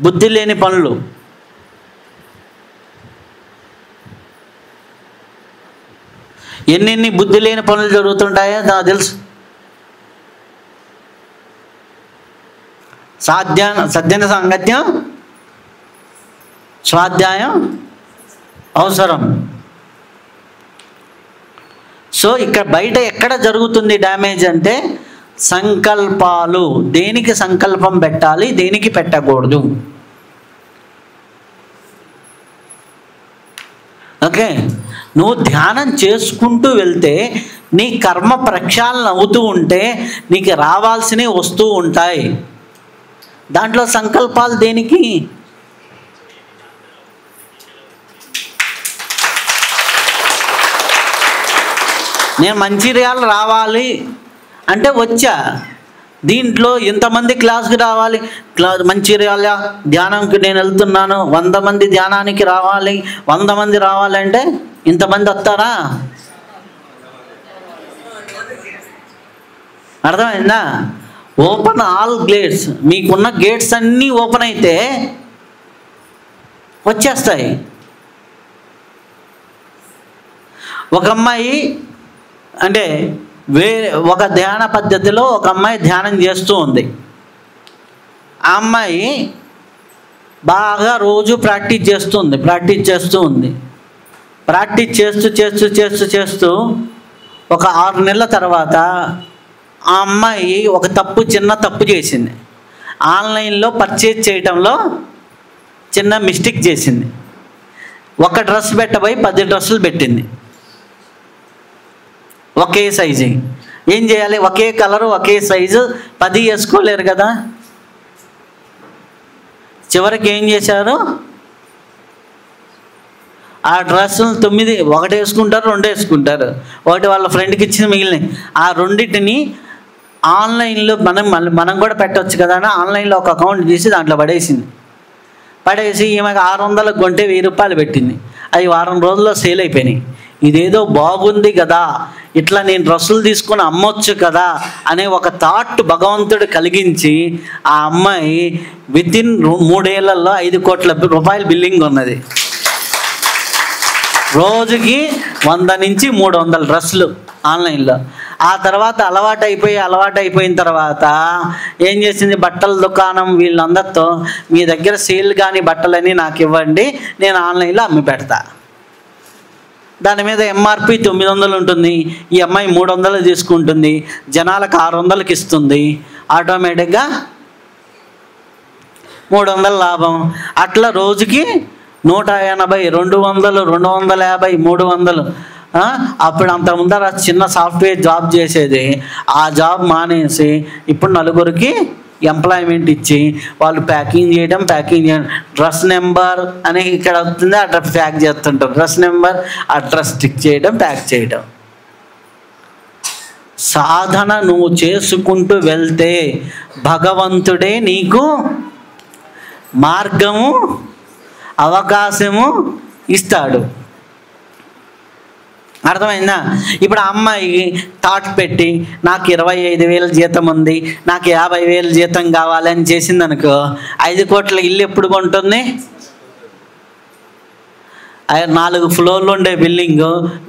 బుద్ధి లేని పనులు. ఎన్ని బుద్ధి లేని పనులు జరుగుతుంటాయో నాకు తెలుసు. సద్యన సాంగత్యం, స్వాధ్యాయం అవసరం. సో ఇక్కడ బయట ఎక్కడ జరుగుతుంది డ్యామేజ్ అంటే, సంకల్పాలు. దేనికి సంకల్పం పెట్టాలి, దేనికి పెట్టకూడదు. ఓకే, నువ్వు ధ్యానం చేసుకుంటూ వెళ్తే నీ కర్మ ప్రక్షాళన అవుతూ ఉంటే నీకు రావాల్సినవి వస్తూ ఉంటాయి. దాంట్లో సంకల్పాలు దేనికి? నేను మంచిర్యాల రావాలి అంటే వచ్చా. దీంట్లో ఇంతమంది క్లాస్కి రావాలి, మంచిర్యాల ధ్యానంకి నేను వెళ్తున్నాను, 100 మంది ధ్యానానికి రావాలి, 100 మంది రావాలంటే ఇంతమంది వస్తారా? అర్థమైందా? Open all gates. మీకున్న గేట్స్ అన్నీ ఓపెన్ అయితే వచ్చేస్తాయి. ఒక అమ్మాయి అంటే ఒక ధ్యాన పద్ధతిలో ఒక అమ్మాయి ధ్యానం చేస్తూ ఉంది. ఆ అమ్మాయి బాగా రోజు ప్రాక్టీస్ చేస్తూ ఉంది. ప్రాక్టీస్ చేస్తూ ఒక 6 నెలల తర్వాత ఆ అమ్మాయి ఒక చిన్న తప్పు చేసింది. ఆన్లైన్లో పర్చేజ్ చేయటంలో చిన్న మిస్టేక్ చేసింది. ఒక డ్రెస్ పెట్టబోయి 10 డ్రెస్సులు పెట్టింది, ఒకే సైజు. ఏం చేయాలి? ఒకే కలరు ఒకే సైజు 10 వేసుకోలేరు కదా. చివరికి ఏం చేశారు? ఆ డ్రెస్సులు 9 ఒకటి వేసుకుంటారు, 2 వేసుకుంటారు. ఒకటి వాళ్ళ ఫ్రెండ్కి ఇచ్చిన మిగిలినవి. ఆ రెండింటిని ఆన్లైన్లో మనం కూడా పెట్టవచ్చు కదా అని ఆన్లైన్లో ఒక అకౌంట్ తీసి దాంట్లో పడేసి ఈమెకు 600 కొంటే 1000 రూపాయలు పెట్టింది. అవి వారం రోజుల్లో సేల్ అయిపోయినాయి. ఇదేదో బాగుంది కదా, ఇట్లా నేను డ్రెస్సులు తీసుకొని అమ్మొచ్చు కదా అనే ఒక థాట్ భగవంతుడు కలిగించి ఆ అమ్మాయి వితిన్ 3 ఏళ్లలో 5 కోట్ల రూపాయల బిల్లింగ్ ఉన్నది. రోజుకి 100 నుంచి 300 డ్రెస్సులు ఆన్లైన్లో. ఆ తర్వాత అలవాటు అయిపోయిన తర్వాత ఏం చేసింది, బట్టల దుకాణం వీళ్ళందరితో మీ దగ్గర సేల్ కానీ బట్టలని నాకు ఇవ్వండి, నేను ఆన్లైన్లో అమ్మి పెడతా. దాని మీద ఎంఆర్పి 900 ఉంటుంది. ఈ అమ్మాయి 300 తీసుకుంటుంది, జనాలకు 600కి ఇస్తుంది. ఆటోమేటిక్గా 300 లాభం. అట్లా రోజుకి 180, 200, 250, 300. అప్పుడు అంత ముందర చిన్న సాఫ్ట్వేర్ జాబ్ చేసేది. ఆ జాబ్ మానేసి ఇప్పుడు నలుగురికి ఎంప్లాయ్మెంట్ ఇచ్చి వాళ్ళు ప్యాకింగ్ చేయడం డ్రెస్ నెంబర్ అని ఇక్కడ వస్తుంది, అడ్రస్ ప్యాక్ చేస్తుంటారు. డ్రెస్ నెంబర్, అడ్రస్ స్టిక్ చేయడం, ప్యాక్ చేయడం. సాధన నువ్వు చేసుకుంటూ వెళ్తే భగవంతుడే నీకు మార్గము, అవకాశము ఇస్తాడు. అర్థమైందా? ఇప్పుడు ఆ అమ్మాయి థాట్ పెట్టి నాకు 25,000 జీతం ఉంది, నాకు 50,000 జీతం కావాలని చేసింది అనుకో, 5 కోట్ల ఇల్లు ఎప్పుడు కొంటుంది? 4 ఫ్లోర్లు ఉండే బిల్డింగ్,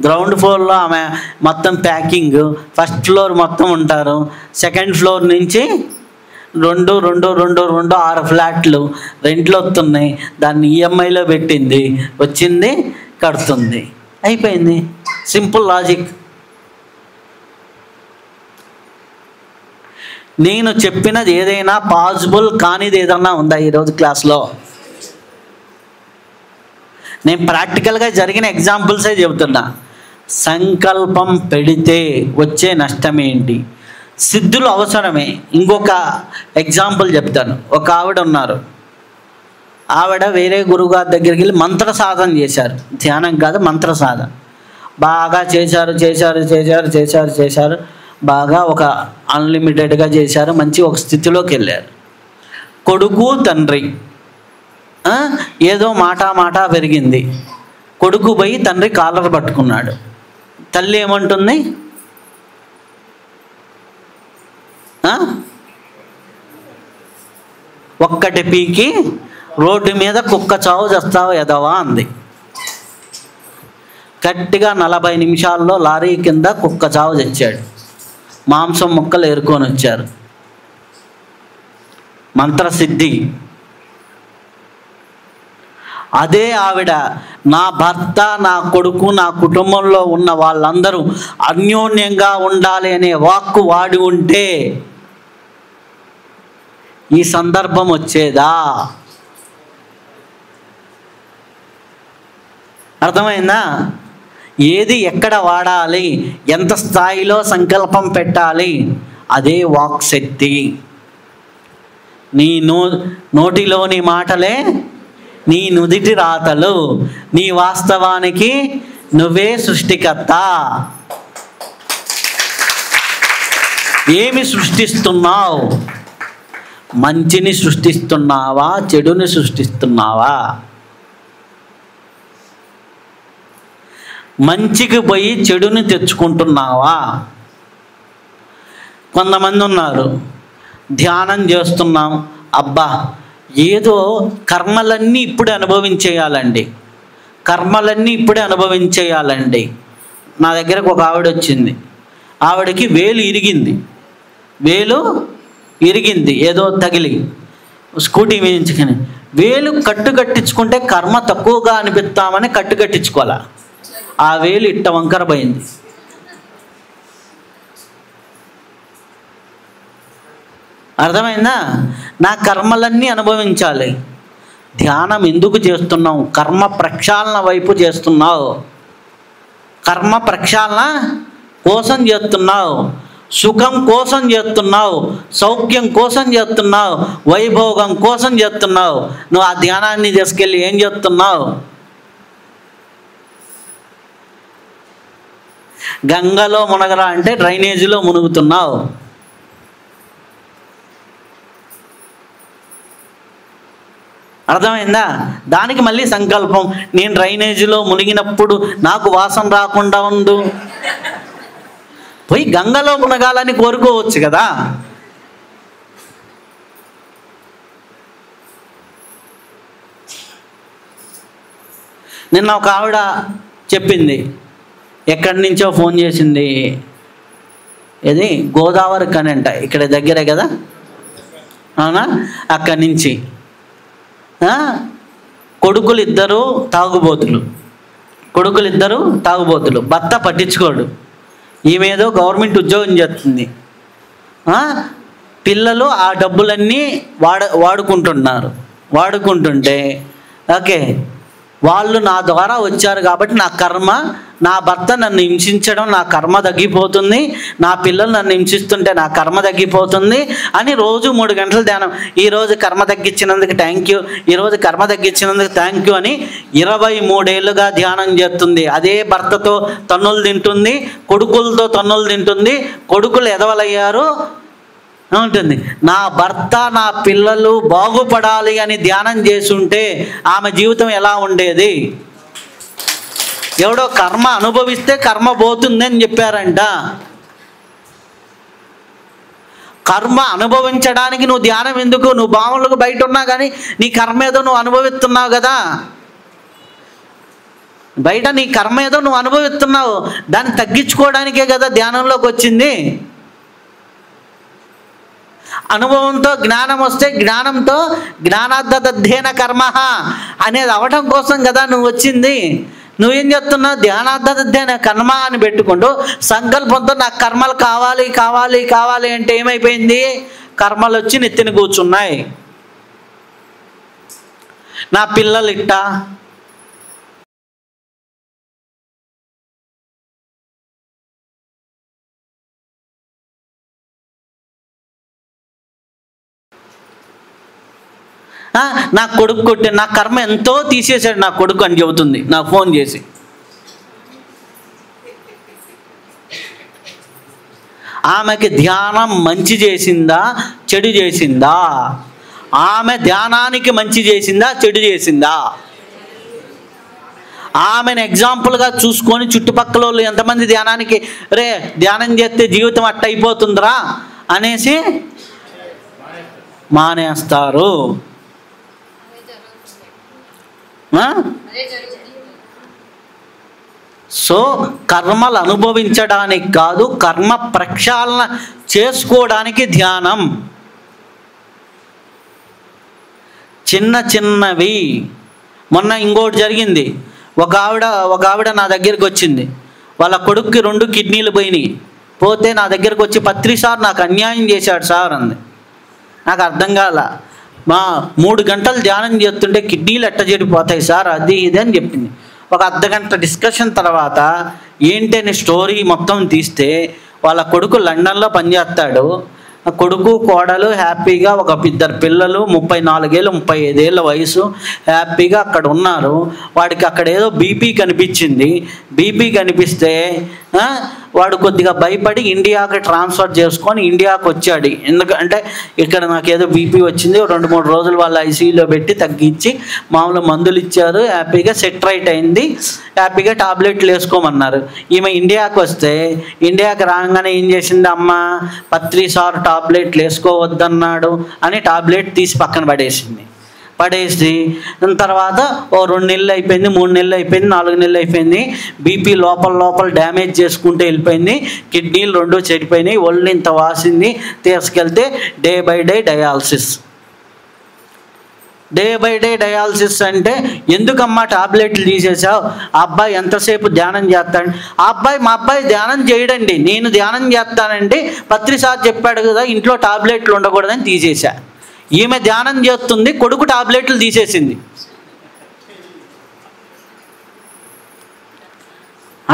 గ్రౌండ్ ఫ్లోర్లో ఆమె మొత్తం ప్యాకింగ్, ఫస్ట్ ఫ్లోర్ మొత్తం ఉంటారు, సెకండ్ ఫ్లోర్ నుంచి 6 ఫ్లాట్లు రెంట్లు వస్తున్నాయి. దాన్ని ఈఎంఐలో పెట్టింది, వచ్చింది, కడుతుంది, అయిపోయింది. Simple logic. నేను చెప్పినది ఏదైనా పాసిబుల్ కానిది ఏదన్నా ఉందా ఈరోజు క్లాస్లో? నేను ప్రాక్టికల్గా జరిగిన ఎగ్జాంపుల్సే చెబుతున్నా. సంకల్పం పెడితే వచ్చే నష్టం ఏంటి? సిద్ధులు అవసరమే. ఇంకొక ఎగ్జాంపుల్ చెప్తాను. ఒక ఆవిడ ఉన్నారు. ఆవిడ వేరే గురువుగారి దగ్గరికి వెళ్ళి మంత్ర సాధన చేశారు. ధ్యానం కాదు, మంత్ర సాధన బాగా చేశారు. బాగా ఒక అన్లిమిటెడ్గా చేశారు. మంచి ఒక స్థితిలోకి వెళ్ళారు. కొడుకు తండ్రి ఏదో మాట పెరిగింది. కొడుకు పోయి తండ్రి కాలర్ పట్టుకున్నాడు. తల్లి ఏమంటుంది? ఒక్కటి పీకి రోడ్డు మీద కుక్క చావు చేస్తావు ఎదవా అంది. గట్టిగా 40 నిమిషాల్లో లారీ కింద కుక్క చావు తెచ్చాడు. మాంసం ముక్కలు ఏరుకొని వచ్చారు. మంత్రసిద్ధి. అదే ఆవిడ నా భర్త, నా కొడుకు, నా కుటుంబంలో ఉన్న వాళ్ళందరూ అన్యోన్యంగా ఉండాలి అనే వాక్కు వాడి ఉంటే ఈ సందర్భం వచ్చేదా? అర్థమైందా? ఏది ఎక్కడ వాడాలి, ఎంత స్థాయిలో సంకల్పం పెట్టాలి, అదే వాక్ శక్తి. నీ నోటిలోని మాటలే నీ నుదిటి రాతలు. నీ వాస్తవానికి నువ్వే సృష్టికర్త. ఏమి సృష్టిస్తున్నావు? మంచిని సృష్టిస్తున్నావా, చెడుని సృష్టిస్తున్నావా? మంచికి పోయి చెడుని తెచ్చుకుంటున్నావా? కొంతమంది ఉన్నారు, ధ్యానం చేస్తున్నాం, అబ్బా ఏదో కర్మలన్నీ ఇప్పుడే అనుభవించేయాలండి, నా దగ్గరకు ఒక ఆవిడ వచ్చింది. ఆవిడకి వేలు ఇరిగింది ఏదో తగిలి, స్కూటీ వేయించుకొని. వేలు కట్టించుకుంటే కర్మ తక్కువగా అనిపిస్తామని కట్టించుకోవాలా. ఆ వేలు ఇట్ట వంకర పోయింది. అర్థమైందా? నా కర్మలన్నీ అనుభవించాలి. ధ్యానం ఎందుకు చేస్తున్నావు? కర్మ ప్రక్షాళన వైపు చేస్తున్నావు. కర్మ ప్రక్షాళన కోసం చేస్తున్నావు, సుఖం కోసం చేస్తున్నావు, సౌఖ్యం కోసం చేస్తున్నావు, వైభోగం కోసం చేస్తున్నావు. నువ్వు ఆ ధ్యానాన్ని తీసుకెళ్ళి ఏం చేస్తున్నావు? గంగలో మునగరా అంటే డ్రైనేజీలో మునుగుతున్నావు. అర్థమైందా? దానికి మళ్ళీ సంకల్పం, నేను డ్రైనేజీలో మునిగినప్పుడు నాకు వాసన రాకుండా ఉండు. పోయి గంగలో మునగాలని కోరుకోవచ్చు కదా. నిన్న ఒక ఆవిడ చెప్పింది, ఎక్కడి నుంచో ఫోన్ చేసింది, ఇది గోదావరి కనంట, ఇక్కడ దగ్గరే కదా, అవునా? అక్కడి నుంచి కొడుకులు ఇద్దరు తాగుబోతులు, భర్త పట్టించుకోడు, ఈమెదో గవర్నమెంట్ ఉద్యోగం చేస్తుంది, పిల్లలు ఆ డబ్బులన్నీ వాడుకుంటుంటే ఓకే, వాళ్ళు నా ద్వారా వచ్చారు కాబట్టి నా కర్మ, నా భర్త నన్ను హింసించడం నా కర్మ తగ్గిపోతుంది, నా పిల్లలు నన్ను హింసిస్తుంటే నా కర్మ తగ్గిపోతుంది అని రోజు 3 గంటలు ధ్యానం. ఈరోజు కర్మ తగ్గించినందుకు థ్యాంక్ యూ, ఈరోజు కర్మ తగ్గించినందుకు థ్యాంక్ యూ అని 23 ఏళ్ళుగా ధ్యానం చేస్తుంది. అదే భర్తతో తన్నులు తింటుంది, కొడుకులతో తన్నులు తింటుంది. కొడుకులు ఎదవలయ్యారు ఉంటుంది. నా భర్త నా పిల్లలు బాగుపడాలి అని ధ్యానం చేసుంటే ఆమె జీవితం ఎలా ఉండేది? ఎవడో కర్మ అనుభవిస్తే కర్మ పోతుంది అని చెప్పారంట. కర్మ అనుభవించడానికి నువ్వు ధ్యానం ఎందుకు? నువ్వు బావులకు బయట ఉన్నా కానీ నీ కర్మ ఏదో నువ్వు అనుభవిస్తున్నావు కదా. బయట నీ కర్మ ఏదో నువ్వు అనుభవిస్తున్నావు, దాన్ని తగ్గించుకోవడానికే కదా ధ్యానంలోకి వచ్చింది. అనుభవంతో జ్ఞానం వస్తే జ్ఞానంతో జ్ఞానార్థతద్ధేన కర్మ అనేది అవడం కోసం కదా నువ్వు వచ్చింది. నువ్వేం చెప్తున్నావు? ధ్యానార్థతద్ధేన కర్మ అని పెట్టుకుంటూ సంకల్పంతో నాకు కర్మలు కావాలి కావాలి కావాలి అంటే ఏమైపోయింది? కర్మలు వచ్చి నెత్తిన కూర్చున్నాయి. నా పిల్లలు ఇట్టా, నా కొడుకు కొట్టే, నా కర్మ ఎంతో తీసేశాడు నా కొడుకు అని చెబుతుంది నాకు ఫోన్ చేసి. ఆమెకి ధ్యానం మంచి చేసిందా చెడు చేసిందా? ఆమె ధ్యానానికి మంచి చేసిందా చెడు చేసిందా? ఆమెను ఎగ్జాంపుల్గా చూసుకొని చుట్టుపక్కల వాళ్ళు ఎంతమంది ధ్యానానికి ధ్యానం చేస్తే జీవితం అట్ట అయిపోతుందిరా అనేసి మానేస్తారు. సో కర్మలు అనుభవించడానికి కాదు, కర్మ ప్రక్షాళన చేసుకోవడానికి ధ్యానం. చిన్నవి. మొన్న ఇంకోటి జరిగింది. ఒక ఆవిడ నా దగ్గరికి వచ్చింది. వాళ్ళ కొడుక్కి 2 కిడ్నీలు పోయినాయి. పోతే నా దగ్గరకు వచ్చి పత్రి సార్ నాకు అన్యాయం చేశాడు సార్ అంది. నాకు అర్థం కాల. 3 గంటలు ధ్యానం చేస్తుంటే కిడ్నీలు ఎట్ట చెడిపోతాయి సార్, అది ఇది అని చెప్పింది. ఒక అర్ధగంట డిస్కషన్ తర్వాత ఏంటని స్టోరీ మొత్తం తీస్తే వాళ్ళ కొడుకు లండన్లో పనిచేస్తాడు. కొడుకు కోడలు హ్యాపీగా, ఒక 2 పిల్లలు, 34 ఏళ్ళు 35 ఏళ్ళ వయసు, హ్యాపీగా అక్కడ ఉన్నారు. వాడికి అక్కడ ఏదో బీపీ కనిపించింది. బీపీ కనిపిస్తే వాడు కొద్దిగా భయపడి ఇండియాకి ట్రాన్స్ఫర్ చేసుకొని ఇండియాకి వచ్చాడు. ఎందుకంటే ఇక్కడ నాకేదో బీపీ వచ్చింది, 2-3 రోజులు వాళ్ళు ఐసీయూలో పెట్టి తగ్గించి మామూలు మందులు ఇచ్చారు. హ్యాపీగా సెట్ రైట్ అయింది. హ్యాపీగా టాబ్లెట్లు వేసుకోమన్నారు. ఈమె ఇండియాకి వస్తే ఇండియాకి రాగానే ఏం చేసింది? అమ్మ పత్రి సార్ టాబ్లెట్లు వేసుకోవద్దన్నాడు అని టాబ్లెట్ తీసి పక్కన పడేసి తర్వాత 2 నెలలు అయిపోయింది, 3 నెలలు అయిపోయింది, 4 నెలలు అయిపోయింది. బీపీ లోపల డ్యామేజ్ చేసుకుంటూ వెళ్ళిపోయింది. కిడ్నీలు 2 చెడిపోయినాయి. ఒళ్ళు ఇంత వాసింది. తీసుకెళ్తే డే బై డే డయాలసిస్ అంటే ఎందుకమ్మా టాబ్లెట్లు తీసేసావు? ఆ అబ్బాయి ఎంతసేపు ధ్యానం చేస్తాడు? మా అబ్బాయి ధ్యానం చేయడండి, నేను ధ్యానం చేస్తానండి. పత్రి సార్ చెప్పాడు కదా ఇంట్లో టాబ్లెట్లు ఉండకూడదని తీసేశా. ఈమె ధ్యానం చేస్తుంది, కొడుకు టాబ్లెట్లు తీసేసింది.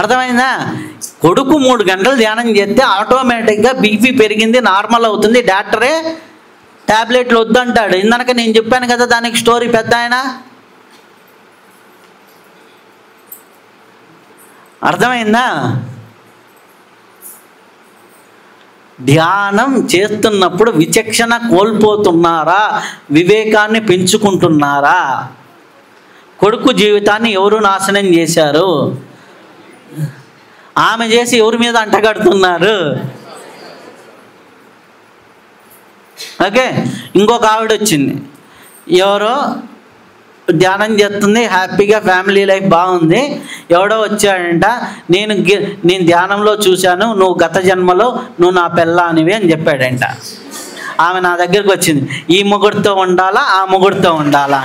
అర్థమైందా? కొడుకు 3 గంటలు ధ్యానం చేస్తే ఆటోమేటిక్గా బీపీ పెరిగింది, నార్మల్ అవుతుంది. డాక్టరే టాబ్లెట్లు వద్దంటాడు. ఇందనక నేను చెప్పాను కదా దానికి స్టోరీ పెద్ద ఆయన. అర్థమైందా? ధ్యానం చేస్తున్నప్పుడు విచక్షణ కోల్పోతున్నారా, వివేకాన్ని పెంచుకుంటున్నారా? కొడుకు జీవితాన్ని ఎవరు నాశనం చేశారు? ఆమె చేసి ఎవరి మీద అంటగడుతున్నారు? ఓకే, ఇంకొక ఆవిడ వచ్చింది, ఎవరో ధ్యానం చేస్తుంది, హ్యాపీగా ఫ్యామిలీ లైఫ్ బాగుంది. ఎవడో వచ్చాడంట, నేను ధ్యానంలో చూశాను, నువ్వు గత జన్మలో నువ్వు నా పెళ్ళానివి అని చెప్పాడంట. ఆమె నా దగ్గరికి వచ్చింది, ఈ మొగుడితో ఉండాలా ఆ మొగుడితో ఉండాలా?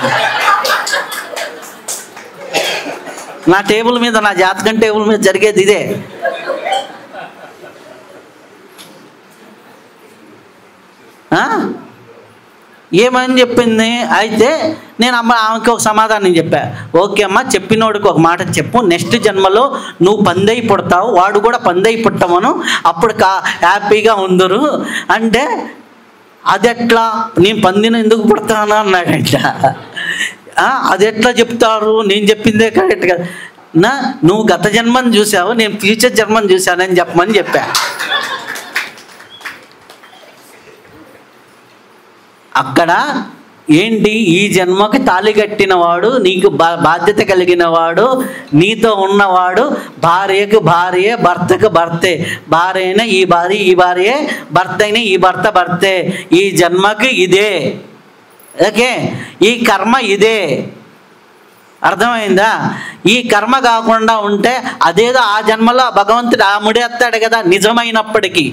నా టేబుల్ మీద, నా జాతకం టేబుల్ మీద జరిగేది ఇదే. ఏమని చెప్పింది? అయితే నేను ఆమెకి ఒక సమాధానం చెప్పా. ఓకే అమ్మ, చెప్పినోడికి ఒక మాట చెప్పు, నెక్స్ట్ జన్మలో నువ్వు పందై పుడతావు, వాడు కూడా పందై పుట్టమను, అప్పుడు హ్యాపీగా ఉందరు అంటే, అది ఎట్లా, నేను పందిని ఎందుకు పుడతాను అన్నాడంట. అది ఎట్లా చెప్తారు, నేను చెప్పిందే కరెక్ట్ కదా. నువ్వు గత జన్మని చూసావు, నేను ఫ్యూచర్ జన్మని చూశానని చెప్పమని చెప్పా. అక్కడ ఏంటి, ఈ జన్మకి తాళి కట్టినవాడు, నీకు బాధ్యత కలిగిన వాడు, నీతో ఉన్నవాడు, భార్యకు భార్యే, భర్తకు భర్తే, భార్య అయినా ఈ భార్య, ఈ భార్యే, భర్త అయినా ఈ భర్త భర్తే, ఈ జన్మకి ఇదే. ఓకే, ఈ కర్మ ఇదే. అర్థమైందా? ఈ కర్మ కాకుండా ఉంటే అదేదో ఆ జన్మలో భగవంతుడు ముడేస్తాడు కదా. నిజమైనప్పటికీ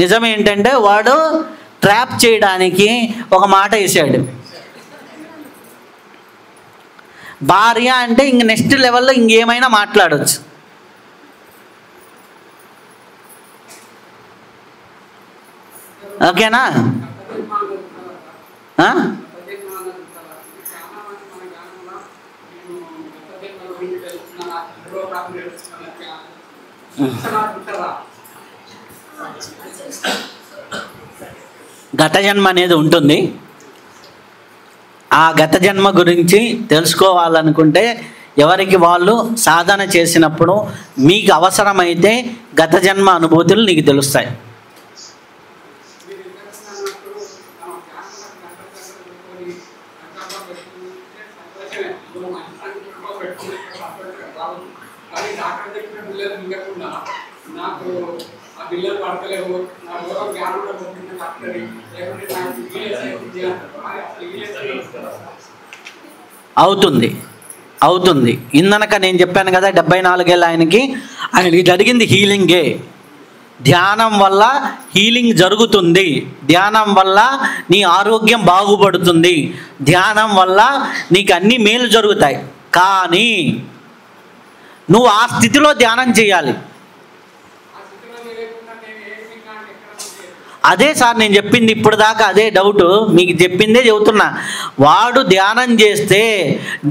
నిజం ఏంటంటే, వాడు ట్రాప్ చేయడానికి ఒక మాట వేసాడు. భార్య అంటే ఇంక నెక్స్ట్ లెవెల్లో ఇంకేమైనా మాట్లాడవచ్చు. ఓకేనా? గత జన్మ అనేది ఉంటుంది. ఆ గత జన్మ గురించి తెలుసుకోవాలనుకుంటే ఎవరికి వాళ్ళు సాధన చేసినప్పుడు మీకు అవసరమైతే గత జన్మ అనుభూతులు నీకు తెలుస్తాయి. అవుతుంది. ఇందనక నేను చెప్పాను కదా, 74 ఏళ్ళ ఆయనకి జరిగింది హీలింగే. ధ్యానం వల్ల హీలింగ్ జరుగుతుంది, ధ్యానం వల్ల నీ ఆరోగ్యం బాగుపడుతుంది, ధ్యానం వల్ల నీకు అన్ని మేలు జరుగుతాయి. కానీ నువ్వు ఆ స్థితిలో ధ్యానం చేయాలి. అదే సార్ నేను చెప్పింది ఇప్పుడు దాకా, అదే డౌట్ మీకు చెప్పిందే చెబుతున్నా. వాడు ధ్యానం చేస్తే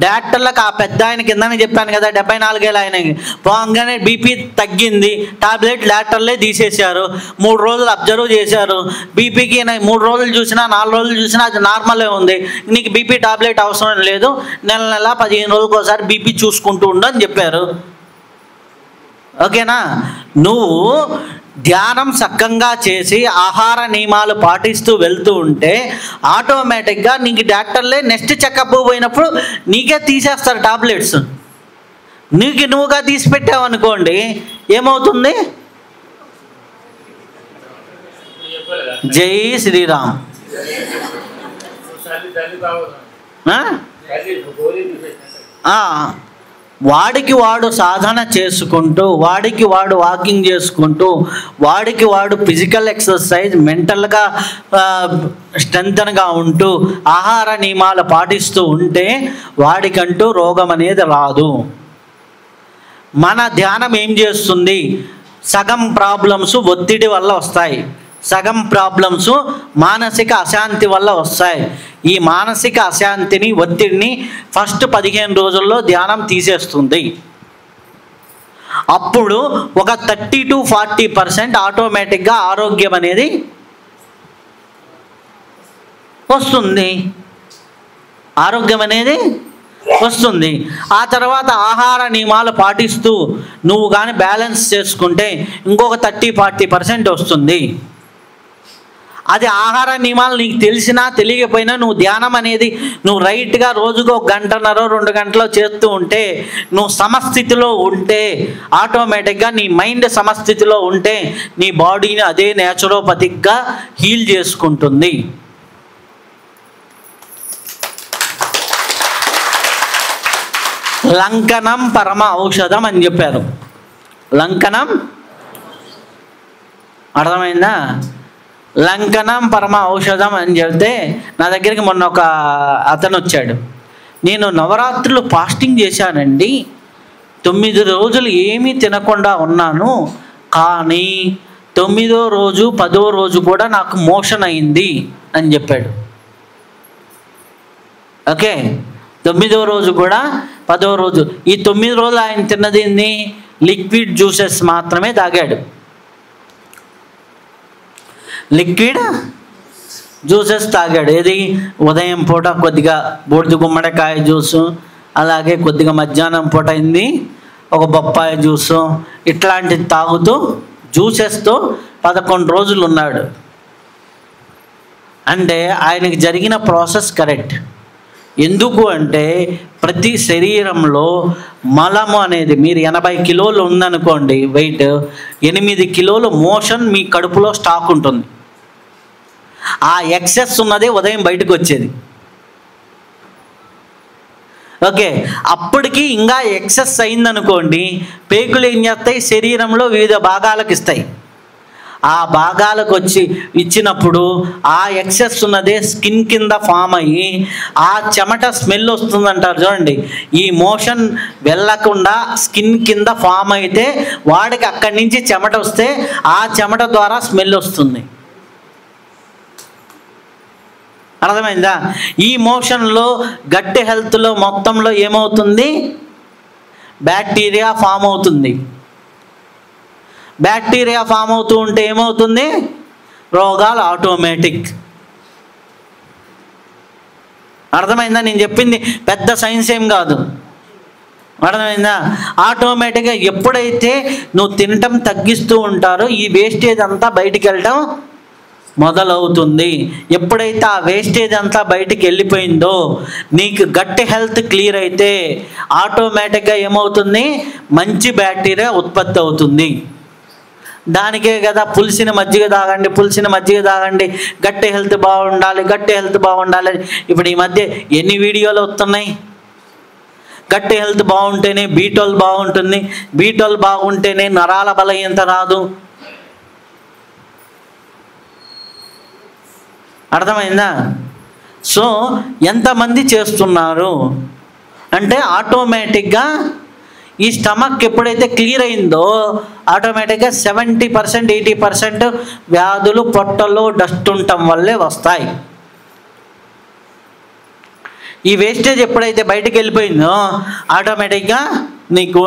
డాక్టర్లకు, ఆ పెద్ద ఆయన కిందనే చెప్పాను కదా, 74 ఏళ్ళ ఆయనకి పోగానే బీపీ తగ్గింది, టాబ్లెట్ డాక్టర్లే తీసేశారు. 3 రోజులు అబ్జర్వ్ చేశారు. బీపీకి 3 రోజులు చూసినా 4 రోజులు చూసినా అది నార్మలే ఉంది, నీకు బీపీ టాబ్లెట్ అవసరం లేదు, నెల 15 రోజులకు ఒకసారి బీపీ చూసుకుంటూ ఉండు అని చెప్పారు. ఓకేనా? నువ్వు ధ్యానం సక్కంగా చేసి ఆహార నియమాలు పాటిస్తూ వెళ్తూ ఉంటే ఆటోమేటిక్గా నీకు డాక్టర్లే నెక్స్ట్ చెకప్ పోయినప్పుడు నీకే తీసేస్తారు టాబ్లెట్స్. నువ్వుగా తీసి పెట్టావనుకోండి, ఏమవుతుంది? జై శ్రీరామ్. వాడికి వాడు సాధన చేసుకుంటూ, వాడికి వాడు వాకింగ్ చేసుకుంటూ, వాడికి వాడు ఫిజికల్ ఎక్సర్సైజ్, మెంటల్గా స్ట్రెంగ్తన్గా ఉంటూ ఆహార నియమాలు పాటిస్తూ ఉంటే వాడికంటూ రోగం అనేది రాదు. మన ధ్యానం ఏం చేస్తుంది? సగం ప్రాబ్లమ్స్ ఒత్తిడి వల్ల వస్తాయి, సగం ప్రాబ్లమ్స్ మానసిక అశాంతి వల్ల వస్తాయి. ఈ మానసిక అశాంతిని, ఒత్తిడిని ఫస్ట్ 15 రోజుల్లో ధ్యానం తీసేస్తుంది. అప్పుడు ఒక 30 to 40% ఆటోమేటిక్గా ఆరోగ్యం అనేది వస్తుంది. ఆరోగ్యం అనేది వస్తుంది. ఆ తర్వాత ఆహార నియమాలు పాటిస్తూ నువ్వు కానీ బ్యాలెన్స్ చేసుకుంటే ఇంకొక 30-40% వస్తుంది. అది ఆహార నియమాలు నీకు తెలిసినా తెలియకపోయినా నువ్వు ధ్యానం అనేది నువ్వు రైట్గా రోజుకు 1 గంటన్నర 2 గంటలో చేస్తూ ఉంటే, నువ్వు సమస్థితిలో ఉంటే, ఆటోమేటిక్గా నీ మైండ్ సమస్థితిలో ఉంటే నీ బాడీని అదే నేచురోపతిక్గా హీల్ చేసుకుంటుంది. లంకనం పరమ ఔషధం అని చెప్పారు. లంకనం అర్థమైందా? లంకనం పరమ ఔషధం అని చెప్తే నా దగ్గరికి మొన్న ఒక అతను వచ్చాడు. నేను నవరాత్రులు ఫాస్టింగ్ చేశానండి, 9 రోజులు ఏమీ తినకుండా ఉన్నాను, కానీ 9వ రోజు 10వ రోజు కూడా నాకు మోషన్ అయింది అని చెప్పాడు. ఓకే, 9వ రోజు కూడా 10వ రోజు, ఈ 9 రోజులు ఆయన తిన్నది లిక్విడ్ జ్యూసెస్ మాత్రమే తాగాడు. లిక్విడ్ జ్యూసెస్ తాగాడు. ఏది ఉదయం పూట కొద్దిగా బూడిద గుమ్మడికాయ జ్యూసు, అలాగే కొద్దిగా మధ్యాహ్నం పూట అయింది ఒక బొప్పాయి జ్యూసు, ఇట్లాంటివి తాగుతూ జ్యూసెస్తో 11 రోజులు ఉన్నాడు. అంటే ఆయనకి జరిగిన ప్రాసెస్ కరెక్ట్. ఎందుకు అంటే ప్రతి శరీరంలో మలము అనేది, మీరు 80 కిలోలు ఉందనుకోండి వెయిట్, 8 కిలోలు మోషన్ మీ కడుపులో స్టాక్ ఉంటుంది. ఆ ఎక్సెస్ ఉన్నదే ఉదయం బయటకు వచ్చేది. ఓకే, అప్పటికి ఇంకా ఎక్సెస్ అయిందనుకోండి, పేగులు ఏం చేస్తాయి, శరీరంలో వివిధ భాగాలకు ఇస్తాయి. ఆ భాగాలకు వచ్చి ఇచ్చినప్పుడు ఆ ఎక్సెస్ ఉన్నదే స్కిన్ కింద ఫామ్ అయ్యి ఆ చెమట స్మెల్ వస్తుందంటారు చూడండి. ఈ మోషన్ వెళ్ళకుండా స్కిన్ కింద ఫామ్ అయితే వాడికి అక్కడి నుంచి చెమట వస్తే ఆ చెమట ద్వారా స్మెల్ వస్తుంది. అర్థమైందా? ఈ మోషన్లో గట్టి హెల్త్లో మొత్తంలో ఏమవుతుంది, బ్యాక్టీరియా ఫామ్ అవుతుంది. బ్యాక్టీరియా ఫామ్ అవుతూ ఉంటే ఏమవుతుంది, రోగాలు ఆటోమేటిక్. అర్థమైందా? నేను చెప్పింది పెద్ద సైన్స్ ఏం కాదు. అర్థమైందా? ఆటోమేటిక్గా ఎప్పుడైతే నువ్వు తినటం తగ్గిస్తూ ఉంటారో ఈ వేస్టేజ్ అంతా బయటికి వెళ్ళటం మొదలవుతుంది. ఎప్పుడైతే ఆ వేస్టేజ్ అంతా బయటికి వెళ్ళిపోయిందో నీకు గట్టి హెల్త్ క్లియర్ అయితే ఆటోమేటిక్గా ఏమవుతుంది, మంచి బ్యాక్టీరియా ఉత్పత్తి అవుతుంది. దానికే కదా పులిసిన మజ్జిగ తాగండి, పులిసిన మజ్జిగ తాగండి, గట్టి హెల్త్ బాగుండాలి, గట్టి హెల్త్ బాగుండాలి. ఇప్పుడు ఈ మధ్య ఎన్ని వీడియోలు వస్తున్నాయి, గట్టి హెల్త్ బాగుంటేనే B12 బాగుంటుంది, B12 బాగుంటేనే నరాల బలహీనత రాదు. అర్థమైందా? సో ఎంతమంది చేస్తున్నారు అంటే ఆటోమేటిక్గా ఈ స్టమక్ ఎప్పుడైతే క్లియర్ అయిందో ఆటోమేటిక్గా 70% 80% వ్యాధులు పొట్టలో డస్ట్ ఉండటం వల్లే వస్తాయి. ఈ వేస్టేజ్ ఎప్పుడైతే బయటికి వెళ్ళిపోయిందో ఆటోమేటిక్గా నీకు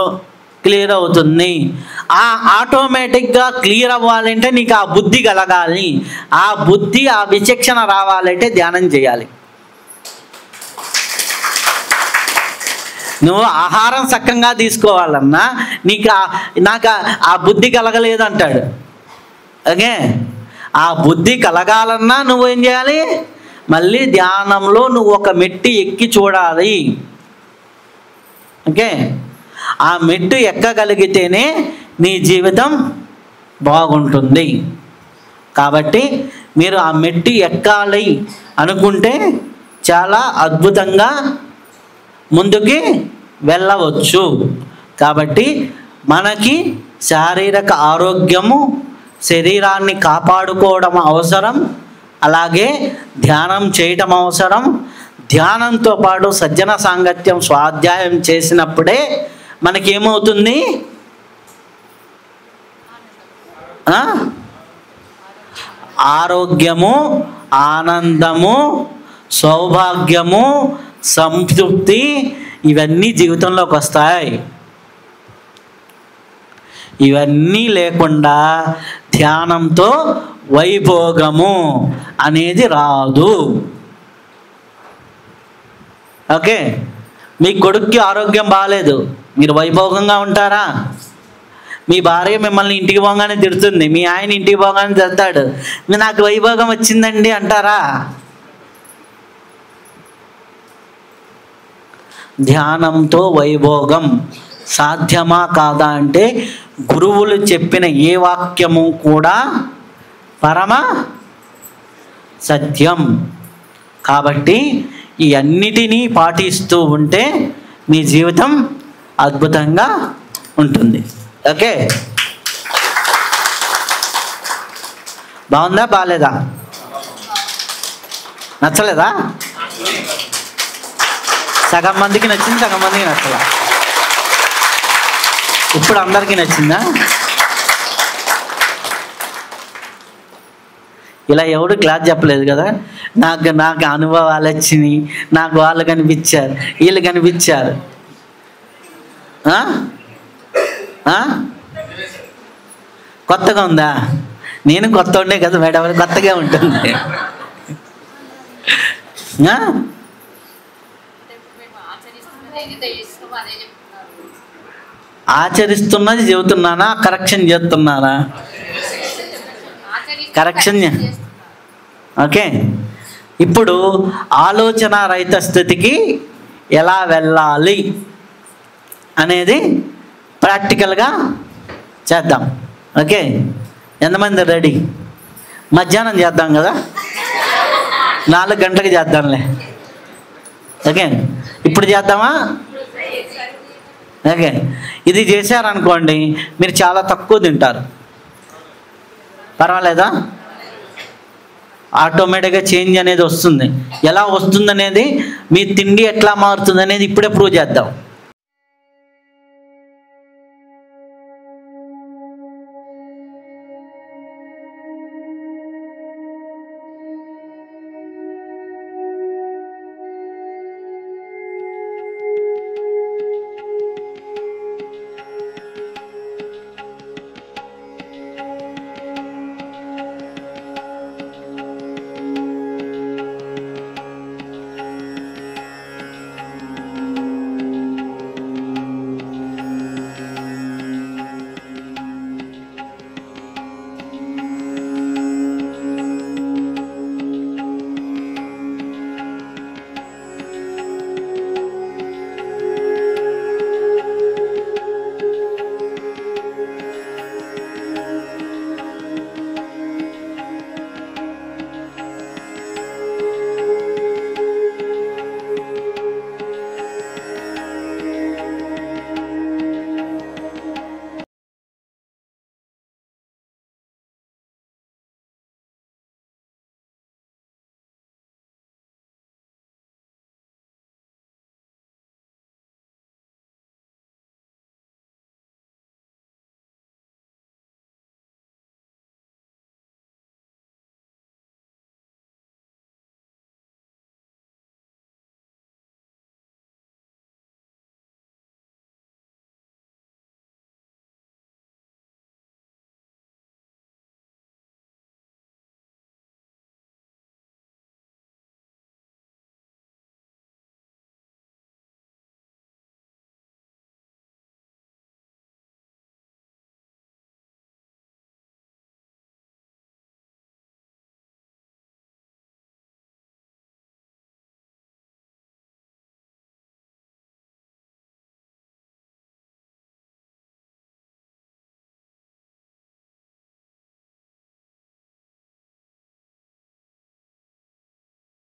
క్లియర్ అవుతుంది. ఆ ఆటోమేటిక్గా క్లియర్ అవ్వాలంటే నీకు ఆ బుద్ధి కలగాలి. ఆ బుద్ధి ఆ విచక్షణ రావాలంటే ధ్యానం చేయాలి. నువ్వు ఆహారం సక్కంగా తీసుకోవాలన్నా నాకు ఆ బుద్ధి కలగలేదు అంటాడు. ఓకే, ఆ బుద్ధి కలగాలన్నా నువ్వేం చేయాలి, మళ్ళీ ధ్యానంలో నువ్వు ఒక మెట్టు ఎక్కి చూడాలి. ఓకే, ఆ మెట్టు ఎక్కగలిగితేనే నీ జీవితం బాగుంటుంది. కాబట్టి మీరు ఆ మెట్టు ఎక్కాలి అనుకుంటే చాలా అద్భుతంగా ముందుకి వెళ్ళవచ్చు. కాబట్టి మనకి శారీరక ఆరోగ్యము, శరీరాన్ని కాపాడుకోవడం అవసరం, అలాగే ధ్యానం చేయటం అవసరం. ధ్యానంతో పాటు సజ్జన సాంగత్యం స్వాధ్యాయం చేసినప్పుడే మనకేమవుతుంది, ఆరోగ్యము, ఆనందము, సౌభాగ్యము, సంతృప్తి ఇవన్నీ జీవితంలోకి వస్తాయి. ఇవన్నీ లేకుండా ధ్యానంతో వైభోగము అనేది రాదు. ఓకే, మీ కొడుక్కి ఆరోగ్యం బాగాలేదు, మీరు వైభోగంగా ఉంటారా? మీ భార్య మిమ్మల్ని ఇంటికి పోగానే తిడుతుంది, మీ ఆయన ఇంటికి పోగానే తిడతాడు, నాకు వైభోగం వచ్చిందండి అంటారా? ధ్యానంతో వైభోగం సాధ్యమా కాదా అంటే గురువులు చెప్పిన ఏ వాక్యము కూడా పరమ సత్యం. కాబట్టి ఈ అన్నిటినీ పాటిస్తూ ఉంటే మీ జీవితం అద్భుతంగా ఉంటుంది. ఓకే, బాగుందా బాగాలేదా? నచ్చలేదా? సగం మందికి నచ్చింది, సగం మందికి నచ్చలా. ఇప్పుడు అందరికీ నచ్చిందా? ఇలా ఎవడు క్లాస్ చెప్పలేదు కదా. నాకు అనుభవాలు వచ్చినాయి, నాకు వాళ్ళు కనిపించారు, వీళ్ళు కనిపించారు. కొత్తగా ఉందా? నేను కొత్త ఉండే కదా మేడం, కొత్తగా ఉంటుంది. ఆచరిస్తున్నది చెబుతున్నానా, కరెక్షన్ చేస్తున్నానా? కరెక్షన్. ఓకే, ఇప్పుడు ఆలోచన రహిత స్థితికి ఎలా వెళ్ళాలి అనేది ప్రాక్టికల్గా చేద్దాం. ఓకే, ఎంతమంది రెడీ? మధ్యాహ్నం చేద్దాం కదా, 4 గంటలకు చేద్దాంలే. ఓకే, ఇప్పుడు చేద్దామా? ఓకే, ఇది చేశారనుకోండి మీరు చాలా తక్కువ తింటారు. పర్వాలేదా? ఆటోమేటిక్గా చేంజ్ అనేది వస్తుంది. ఎలా వస్తుంది అనేది, మీ తిండి ఎట్లా మారుతుంది అనేది ఇప్పుడే ప్రూవ్ చేద్దాం.